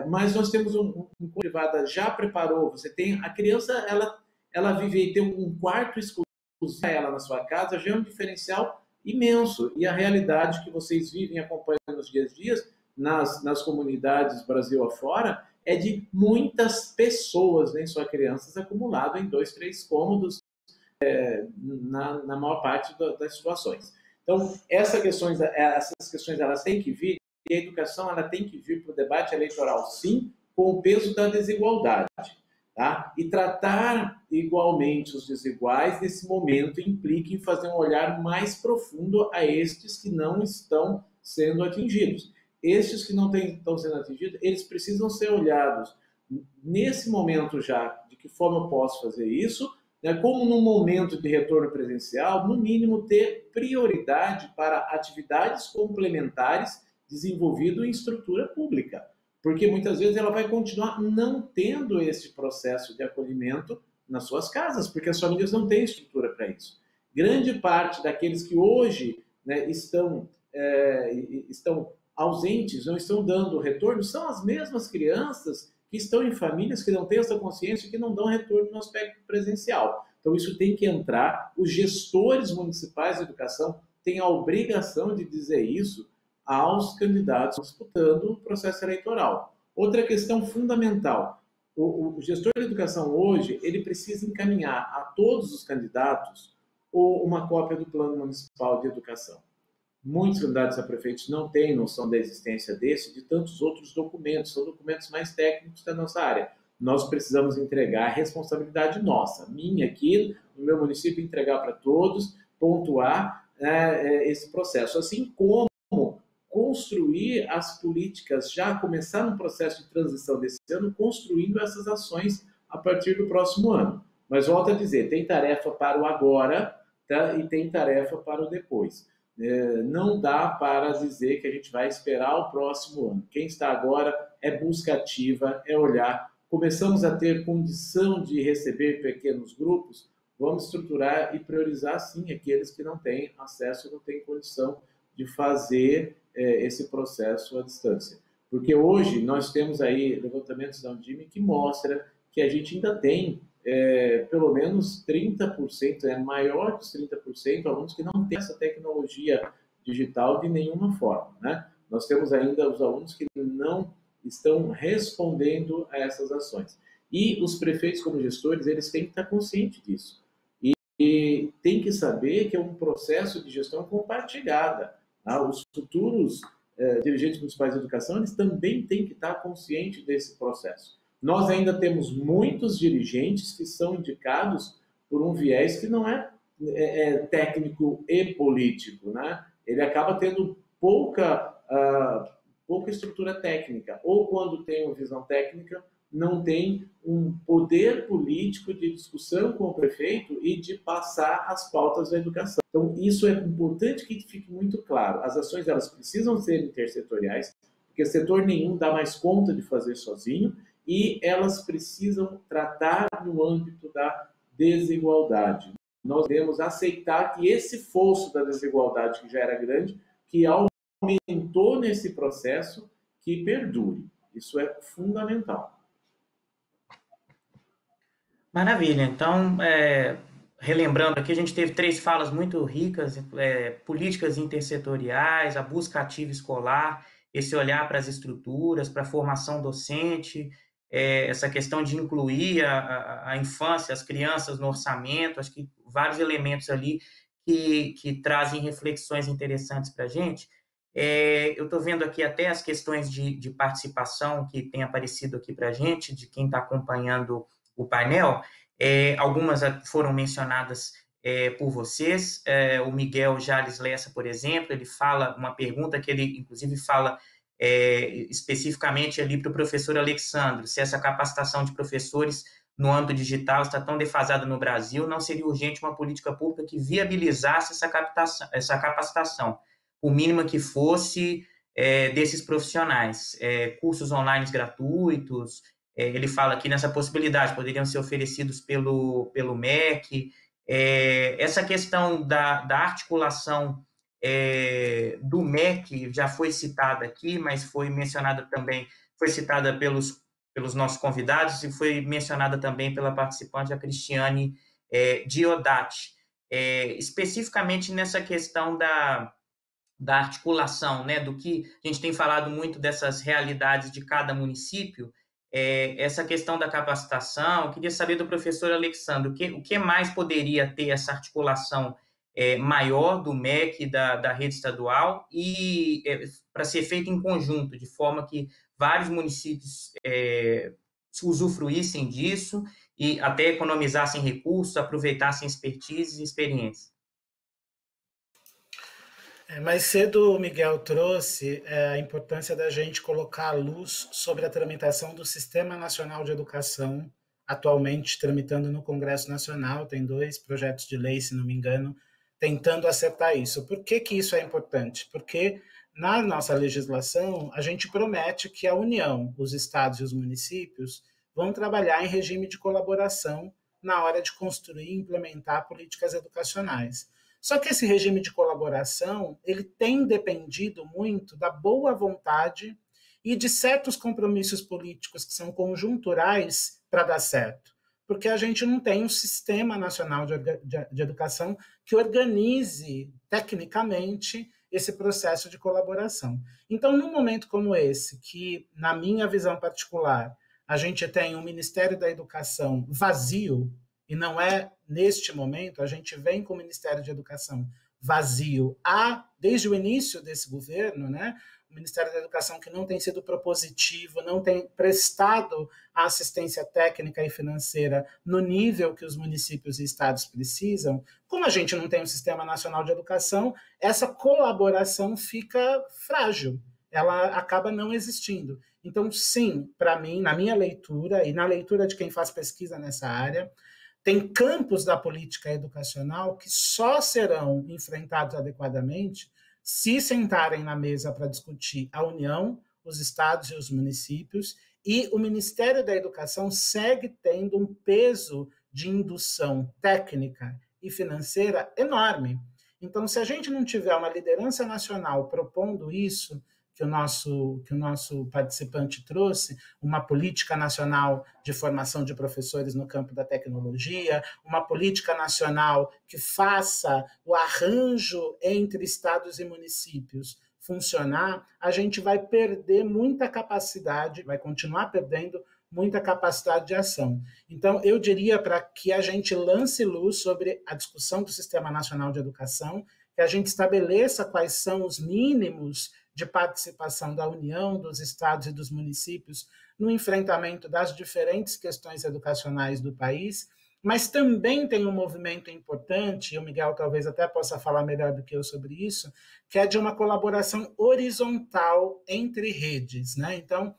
mas nós temos um privada já preparou, você tem a criança, ela vive e tem um quarto exclusivo ela na sua casa, já é um diferencial imenso, e a realidade que vocês vivem acompanhando nos dias nas comunidades Brasil afora é de muitas pessoas, nem só crianças, acumulado em 2, 3 cômodos na maior parte das situações. Então, essas questões elas têm que vir, e a educação ela tem que vir para o debate eleitoral, sim, com o peso da desigualdade. Tá? E tratar igualmente os desiguais, nesse momento, implica em fazer um olhar mais profundo a estes que não estão sendo atingidos. Estes que não estão sendo atingidos, eles precisam ser olhados nesse momento já, de que forma eu posso fazer isso, né? Como no momento de retorno presencial, no mínimo ter prioridade para atividades complementares desenvolvidas em estrutura pública. Porque muitas vezes ela vai continuar não tendo esse processo de acolhimento nas suas casas, porque as famílias não têm estrutura para isso. Grande parte daqueles que hoje, né, estão ausentes, não estão dando retorno, são as mesmas crianças que estão em famílias que não têm essa consciência e que não dão retorno no aspecto presencial. Então isso tem que entrar, os gestores municipais de educação têm a obrigação de dizer isso aos candidatos disputando o processo eleitoral. Outra questão fundamental, o gestor de educação hoje, ele precisa encaminhar a todos os candidatos uma cópia do Plano Municipal de Educação. Muitos candidatos a prefeitos não têm noção da existência de tantos outros documentos, são documentos mais técnicos da nossa área. Nós precisamos entregar a responsabilidade nossa, minha aqui no meu município, entregar para todos, pontuar esse processo, assim como construir as políticas, já começar no processo de transição desse ano, construindo essas ações a partir do próximo ano. Mas volto a dizer, tem tarefa para o agora, tá? E tem tarefa para o depois. Não dá para dizer que a gente vai esperar o próximo ano. Quem está agora é busca ativa, é olhar. Começamos a ter condição de receber pequenos grupos, vamos estruturar e priorizar, sim, aqueles que não têm acesso, não têm condição de fazer esse processo à distância. Porque hoje nós temos aí levantamentos da Undime que mostra que a gente ainda tem pelo menos 30%, maior dos 30%, alunos que não têm essa tecnologia digital de nenhuma forma, né? Nós temos ainda os alunos que não estão respondendo a essas ações. E os prefeitos, como gestores, eles têm que estar conscientes disso. E tem que saber que é um processo de gestão compartilhada. Tá? Os futuros dirigentes municipais de educação, eles também têm que estar conscientes desse processo. Nós ainda temos muitos dirigentes que são indicados por um viés que não é técnico e político, né? Ele acaba tendo pouca pouca estrutura técnica, ou quando tem uma visão técnica, não tem um poder político de discussão com o prefeito e de passar as pautas da educação. Então, isso é importante que fique muito claro. As ações elas precisam ser intersetoriais, porque setor nenhum dá mais conta de fazer sozinho, e elas precisam tratar no âmbito da desigualdade. Nós devemos aceitar que esse fosso da desigualdade, que já era grande, que aumentou nesse processo, que perdure. Isso é fundamental. Maravilha. Então, relembrando aqui, a gente teve 3 falas muito ricas, políticas intersetoriais, a busca ativa escolar, esse olhar para as estruturas, para a formação docente, essa questão de incluir a infância, as crianças no orçamento, acho que vários elementos ali que trazem reflexões interessantes para a gente. Eu estou vendo aqui até as questões de participação que tem aparecido aqui para a gente, de quem está acompanhando o painel. Algumas foram mencionadas por vocês. O Miguel Jales Lessa, por exemplo, ele fala uma pergunta que ele, inclusive, fala especificamente ali para o professor Alexandre, se essa capacitação de professores no âmbito digital está tão defasada no Brasil, não seria urgente uma política pública que viabilizasse essa capacitação, o mínimo que fosse desses profissionais, cursos online gratuitos. Ele fala aqui nessa possibilidade, poderiam ser oferecidos pelo MEC. Essa questão da articulação do MEC já foi citada aqui, mas foi mencionada também, foi citada pelos nossos convidados e foi mencionada também pela participante, a Cristiane Diodati. Especificamente nessa questão da articulação, né, do que a gente tem falado muito dessas realidades de cada município, essa questão da capacitação. Eu queria saber do professor Alexandre, o que mais poderia ter essa articulação maior do MEC, da rede estadual, e para ser feito em conjunto, de forma que vários municípios usufruíssem disso e até economizassem recursos, aproveitassem expertise e experiência. Mais cedo o Miguel trouxe a importância da gente colocar a luz sobre a tramitação do Sistema Nacional de Educação, atualmente tramitando no Congresso Nacional. Tem 2 projetos de lei, se não me engano, tentando acertar isso. Por que isso é importante? Porque na nossa legislação a gente promete que a União, os estados e os municípios vão trabalhar em regime de colaboração na hora de construir e implementar políticas educacionais. Só que esse regime de colaboração, ele tem dependido muito da boa vontade e de certos compromissos políticos que são conjunturais para dar certo. Porque a gente não tem um sistema nacional de educação que organize tecnicamente esse processo de colaboração. Então, num momento como esse, que, na minha visão particular, a gente tem um Ministério da Educação vazio, e não é neste momento, a gente vem com o Ministério de Educação vazio desde o início desse governo, né? O Ministério da Educação que não tem sido propositivo, não tem prestado a assistência técnica e financeira no nível que os municípios e estados precisam. Como a gente não tem um Sistema Nacional de Educação, essa colaboração fica frágil, ela acaba não existindo. Então, sim, para mim, na minha leitura e na leitura de quem faz pesquisa nessa área, tem campos da política educacional que só serão enfrentados adequadamente se sentarem na mesa para discutir a União, os estados e os municípios, e o Ministério da Educação segue tendo um peso de indução técnica e financeira enorme. Então, se a gente não tiver uma liderança nacional propondo isso, que o nosso participante trouxe, uma política nacional de formação de professores no campo da tecnologia, uma política nacional que faça o arranjo entre estados e municípios funcionar, a gente vai perder muita capacidade, vai continuar perdendo muita capacidade de ação. Então, eu diria para que a gente lance luz sobre a discussão do Sistema Nacional de Educação, que a gente estabeleça quais são os mínimos de participação da União, dos estados e dos municípios no enfrentamento das diferentes questões educacionais do país, mas também tem um movimento importante, e o Miguel talvez até possa falar melhor do que eu sobre isso, que é de uma colaboração horizontal entre redes, né? Então,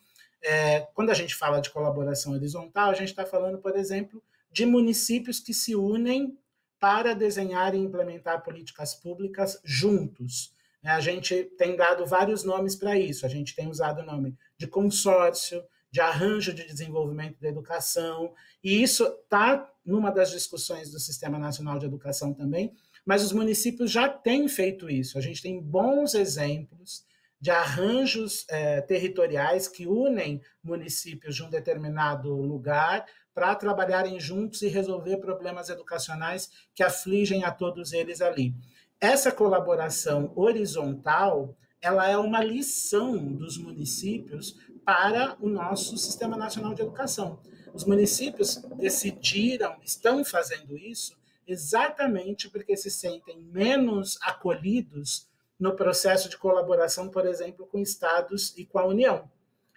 quando a gente fala de colaboração horizontal, a gente está falando, por exemplo, de municípios que se unem para desenhar e implementar políticas públicas juntos. A gente tem dado vários nomes para isso, a gente tem usado o nome de consórcio, de arranjo de desenvolvimento da educação, e isso está numa das discussões do Sistema Nacional de Educação também, mas os municípios já têm feito isso. A gente tem bons exemplos de arranjos territoriais que unem municípios de um determinado lugar para trabalharem juntos e resolver problemas educacionais que afligem a todos eles ali. Essa colaboração horizontal, ela é uma lição dos municípios para o nosso Sistema Nacional de Educação. Os municípios decidiram, estão fazendo isso exatamente porque se sentem menos acolhidos no processo de colaboração, por exemplo, com estados e com a União.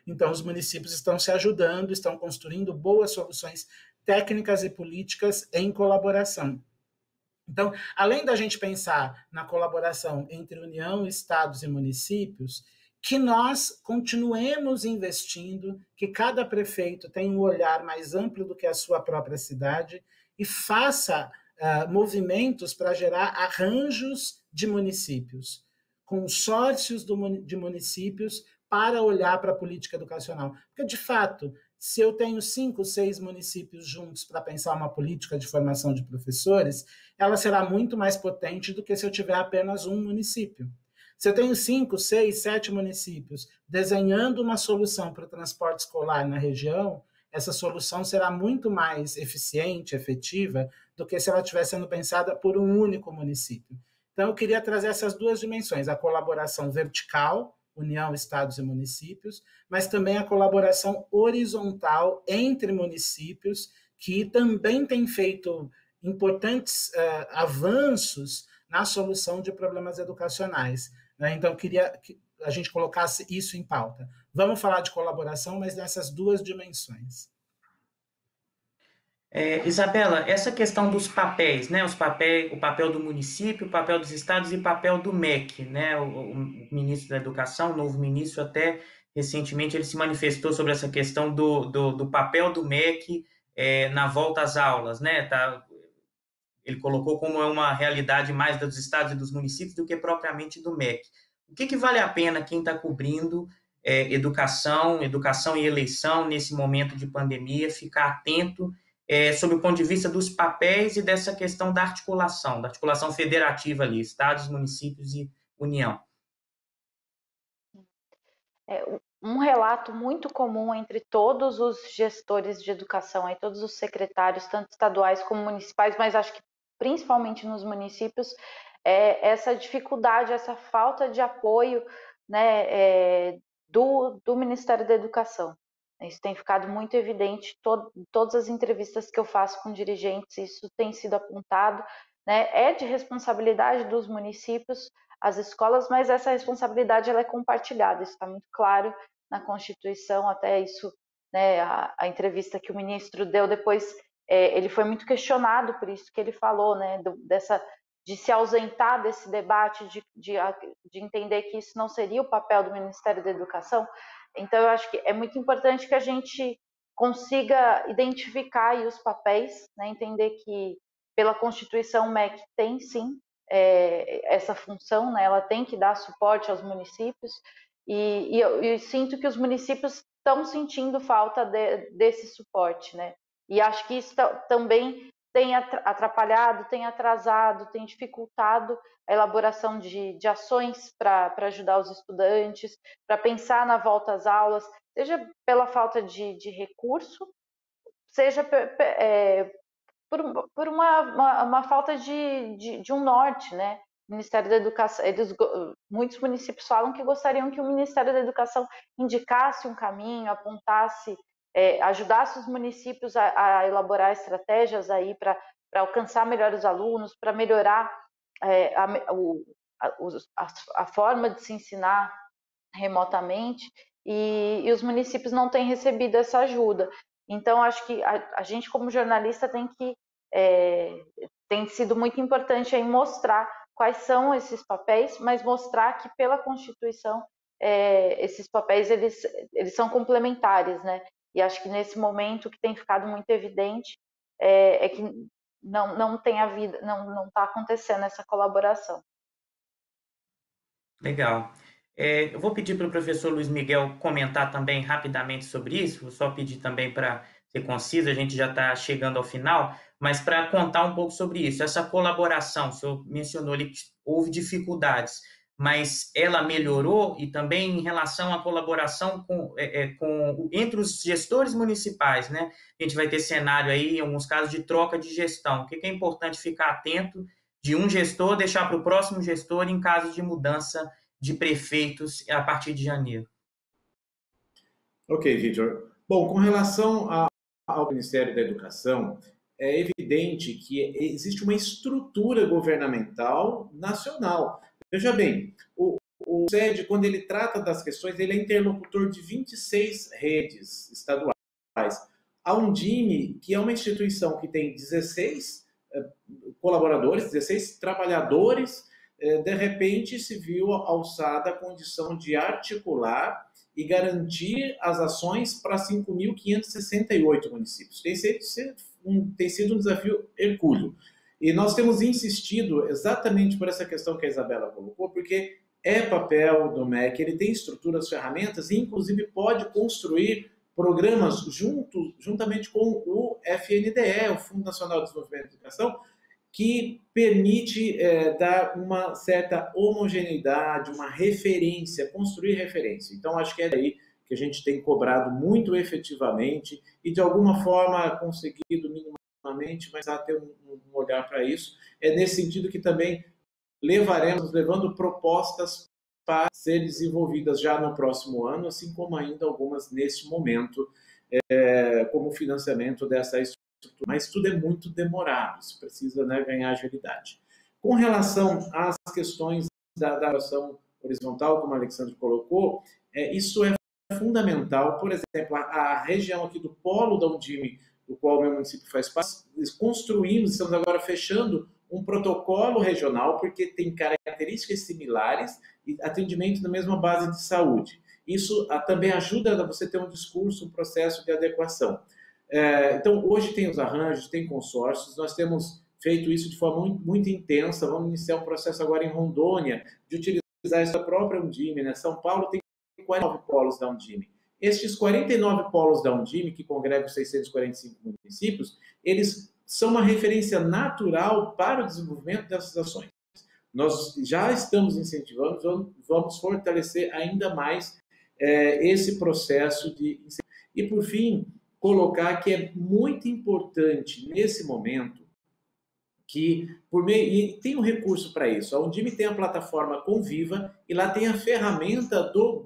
Então, os municípios estão se ajudando, estão construindo boas soluções técnicas e políticas em colaboração. Então, além da gente pensar na colaboração entre União, estados e municípios, que nós continuemos investindo, que cada prefeito tenha um olhar mais amplo do que a sua própria cidade e faça movimentos para gerar arranjos de municípios, consórcios de municípios para olhar para a política educacional. Porque, de fato, se eu tenho 5, 6 municípios juntos para pensar uma política de formação de professores, ela será muito mais potente do que se eu tiver apenas um município. Se eu tenho 5, 6, 7 municípios desenhando uma solução para o transporte escolar na região, essa solução será muito mais eficiente, efetiva, do que se ela estiver sendo pensada por um único município. Então, eu queria trazer essas duas dimensões, a colaboração vertical, União, estados e municípios, mas também a colaboração horizontal entre municípios, que também tem feito importantes avanços na solução de problemas educacionais. Né? Então, queria que a gente colocasse isso em pauta. Vamos falar de colaboração, mas nessas duas dimensões. Isabela, essa questão dos papéis, né? O papel do município, o papel dos estados e o papel do MEC, né? O ministro da Educação, o novo ministro, até recentemente ele se manifestou sobre essa questão do papel do MEC na volta às aulas, né? Ele colocou como uma realidade mais dos estados e dos municípios do que propriamente do MEC. O que vale a pena quem está cobrindo educação e eleição nesse momento de pandemia, ficar atento sob o ponto de vista dos papéis e dessa questão da articulação federativa ali, estados, municípios e União? Um relato muito comum entre todos os gestores de educação, aí todos os secretários, tanto estaduais como municipais, mas acho que principalmente nos municípios, é essa dificuldade, essa falta de apoio, né, do Ministério da Educação. Isso tem ficado muito evidente em todas as entrevistas que eu faço com dirigentes, isso tem sido apontado, né? É de responsabilidade dos municípios, as escolas, mas essa responsabilidade ela é compartilhada, isso está muito claro na Constituição, até isso, né, a entrevista que o ministro deu depois, ele foi muito questionado por isso que ele falou, né, de se ausentar desse debate, de entender que isso não seria o papel do Ministério da Educação. Então, eu acho que é muito importante que a gente consiga identificar aí os papéis, né? Entender que, pela Constituição, o MEC tem, sim, essa função, né? Ela tem que dar suporte aos municípios, e eu sinto que os municípios estão sentindo falta desse suporte, né? E acho que isso também tem atrapalhado, tem atrasado, tem dificultado a elaboração de ações para ajudar os estudantes, para pensar na volta às aulas, seja pela falta de recurso, seja por uma falta de um norte, né? O Ministério da Educação, muitos municípios falam que gostariam que o Ministério da Educação indicasse um caminho, apontasse, ajudasse os municípios a elaborar estratégias aí para alcançar melhor os alunos, para melhorar a forma de se ensinar remotamente, e os municípios não têm recebido essa ajuda. Então, acho que a gente, como jornalista, tem que tem sido muito importante aí mostrar quais são esses papéis, mas mostrar que pela Constituição esses papéis eles são complementares, né? E acho que nesse momento o que tem ficado muito evidente é que não tem havido, não está acontecendo essa colaboração. Legal. Eu vou pedir para o professor Luiz Miguel comentar também rapidamente sobre isso, vou só pedir também para ser conciso, a gente já está chegando ao final, mas para contar um pouco sobre isso, essa colaboração, o senhor mencionou ali que houve dificuldades, mas ela melhorou e também em relação à colaboração entre os gestores municipais, né? A gente vai ter cenário aí, em alguns casos, de troca de gestão. O que é importante ficar atento de um gestor deixar para o próximo gestor em caso de mudança de prefeitos a partir de janeiro? Ok, Vitor. Bom, com relação ao Ministério da Educação, é evidente que existe uma estrutura governamental nacional. Veja bem, o SED, quando ele trata das questões, ele é interlocutor de 26 redes estaduais. A Undime, que é uma instituição que tem 16 colaboradores, 16 trabalhadores, de repente se viu alçada a condição de articular e garantir as ações para 5.568 municípios. Tem sido um desafio hercúleo. E nós temos insistido exatamente por essa questão que a Isabela colocou, porque é papel do MEC, ele tem estruturas, ferramentas, e inclusive pode construir programas juntamente com o FNDE, o Fundo Nacional de Desenvolvimento da Educação, que permite dar uma certa homogeneidade, uma referência, construir referência. Então, acho que é daí que a gente tem cobrado muito efetivamente e, de alguma forma, conseguido minimamente, mas há ter um olhar para isso. É nesse sentido que também levando propostas para serem desenvolvidas já no próximo ano, assim como ainda algumas neste momento, como financiamento dessa estrutura. Mas tudo é muito demorado, isso precisa, né, ganhar agilidade. Com relação às questões da ação horizontal, como o Alexandre colocou, isso é fundamental. Por exemplo, a região aqui do polo da Undime, do qual o meu município faz parte, estamos agora fechando um protocolo regional, porque tem características similares e atendimento na mesma base de saúde. Isso também ajuda a você ter um discurso, um processo de adequação. Então, hoje tem os arranjos, tem consórcios, nós temos feito isso de forma muito, muito intensa, vamos iniciar um processo agora em Rondônia, de utilizar essa própria Undime, né? São Paulo tem 49 polos da Undime. Estes 49 polos da Undime, que congregam 645 municípios, eles são uma referência natural para o desenvolvimento dessas ações. Nós já estamos incentivando, vamos fortalecer ainda mais esse processo de incentivo. E, por fim, colocar que é muito importante nesse momento que, e tem um recurso para isso, a Undime tem a plataforma Conviva e lá tem a ferramenta do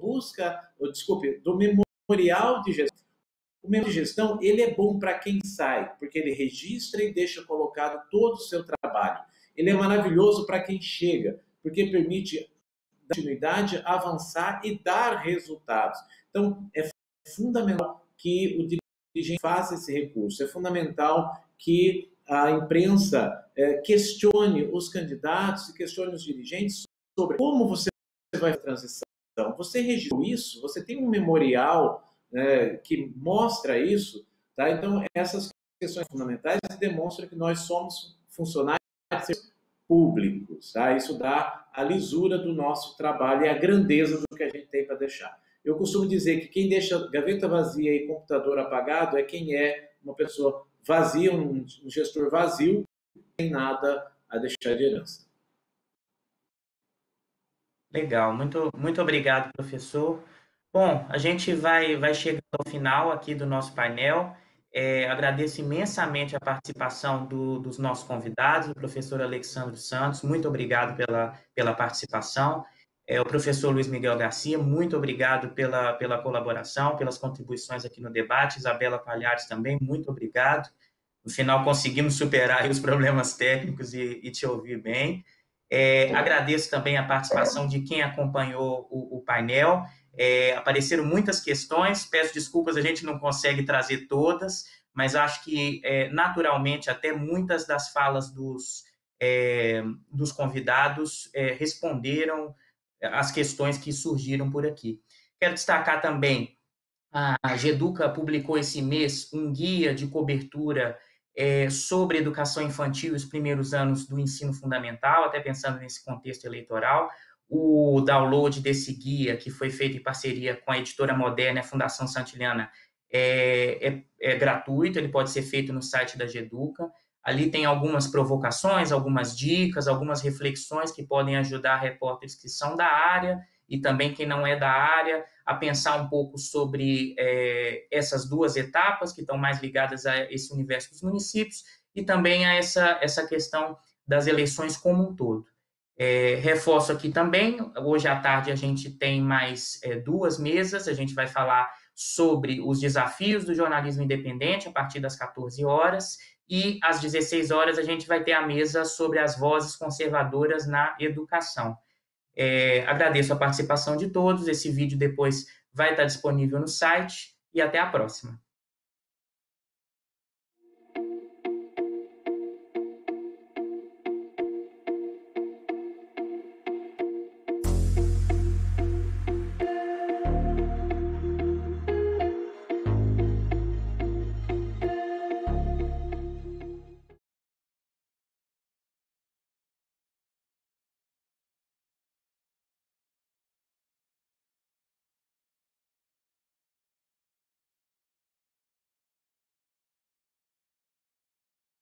memorial de gestão. O memorial de gestão, ele é bom para quem sai, porque ele registra e deixa colocado todo o seu trabalho. Ele é maravilhoso para quem chega, porque permite dar continuidade, avançar e dar resultados. Então, é fundamental que o dirigente faça esse recurso. É fundamental que a imprensa questione os candidatos e questione os dirigentes sobre como você vai fazer a transição. Você registrou isso? Você tem um memorial que mostra isso? Tá? Então, essas questões fundamentais demonstram que nós somos funcionários públicos. Tá? Isso dá a lisura do nosso trabalho e a grandeza do que a gente tem para deixar. Eu costumo dizer que quem deixa gaveta vazia e computador apagado é quem é uma pessoa vazia, um gestor vazio, não tem nada a deixar de herança. Legal, muito obrigado, professor. Bom, a gente vai chegando ao final aqui do nosso painel. Agradeço imensamente a participação dos nossos convidados, o professor Alexandre Santos, muito obrigado pela participação. O professor Luiz Miguel Garcia, muito obrigado pela colaboração, pelas contribuições aqui no debate. Isabela Palhares também, muito obrigado. No final, conseguimos superar os problemas técnicos e te ouvir bem. Agradeço também a participação de quem acompanhou o painel. Apareceram muitas questões, peço desculpas, a gente não consegue trazer todas, mas acho que, naturalmente, até muitas das falas dos convidados responderam as questões que surgiram por aqui. Quero destacar também, a GEDUCA publicou esse mês um guia de cobertura sobre educação infantil e os primeiros anos do ensino fundamental, até pensando nesse contexto eleitoral. O download desse guia, que foi feito em parceria com a editora Moderna e a Fundação Santiliana, é gratuito, ele pode ser feito no site da GEDUCA. Ali tem algumas provocações, algumas dicas, algumas reflexões que podem ajudar repórteres que são da área e também quem não é da área a pensar um pouco sobre essas duas etapas que estão mais ligadas a esse universo dos municípios e também a essa questão das eleições como um todo. Reforço aqui também, hoje à tarde a gente tem mais 2 mesas, a gente vai falar sobre os desafios do jornalismo independente a partir das 14 horas, e às 16 horas a gente vai ter a mesa sobre as vozes conservadoras na educação. Agradeço a participação de todos, esse vídeo depois vai estar disponível no site, e até a próxima.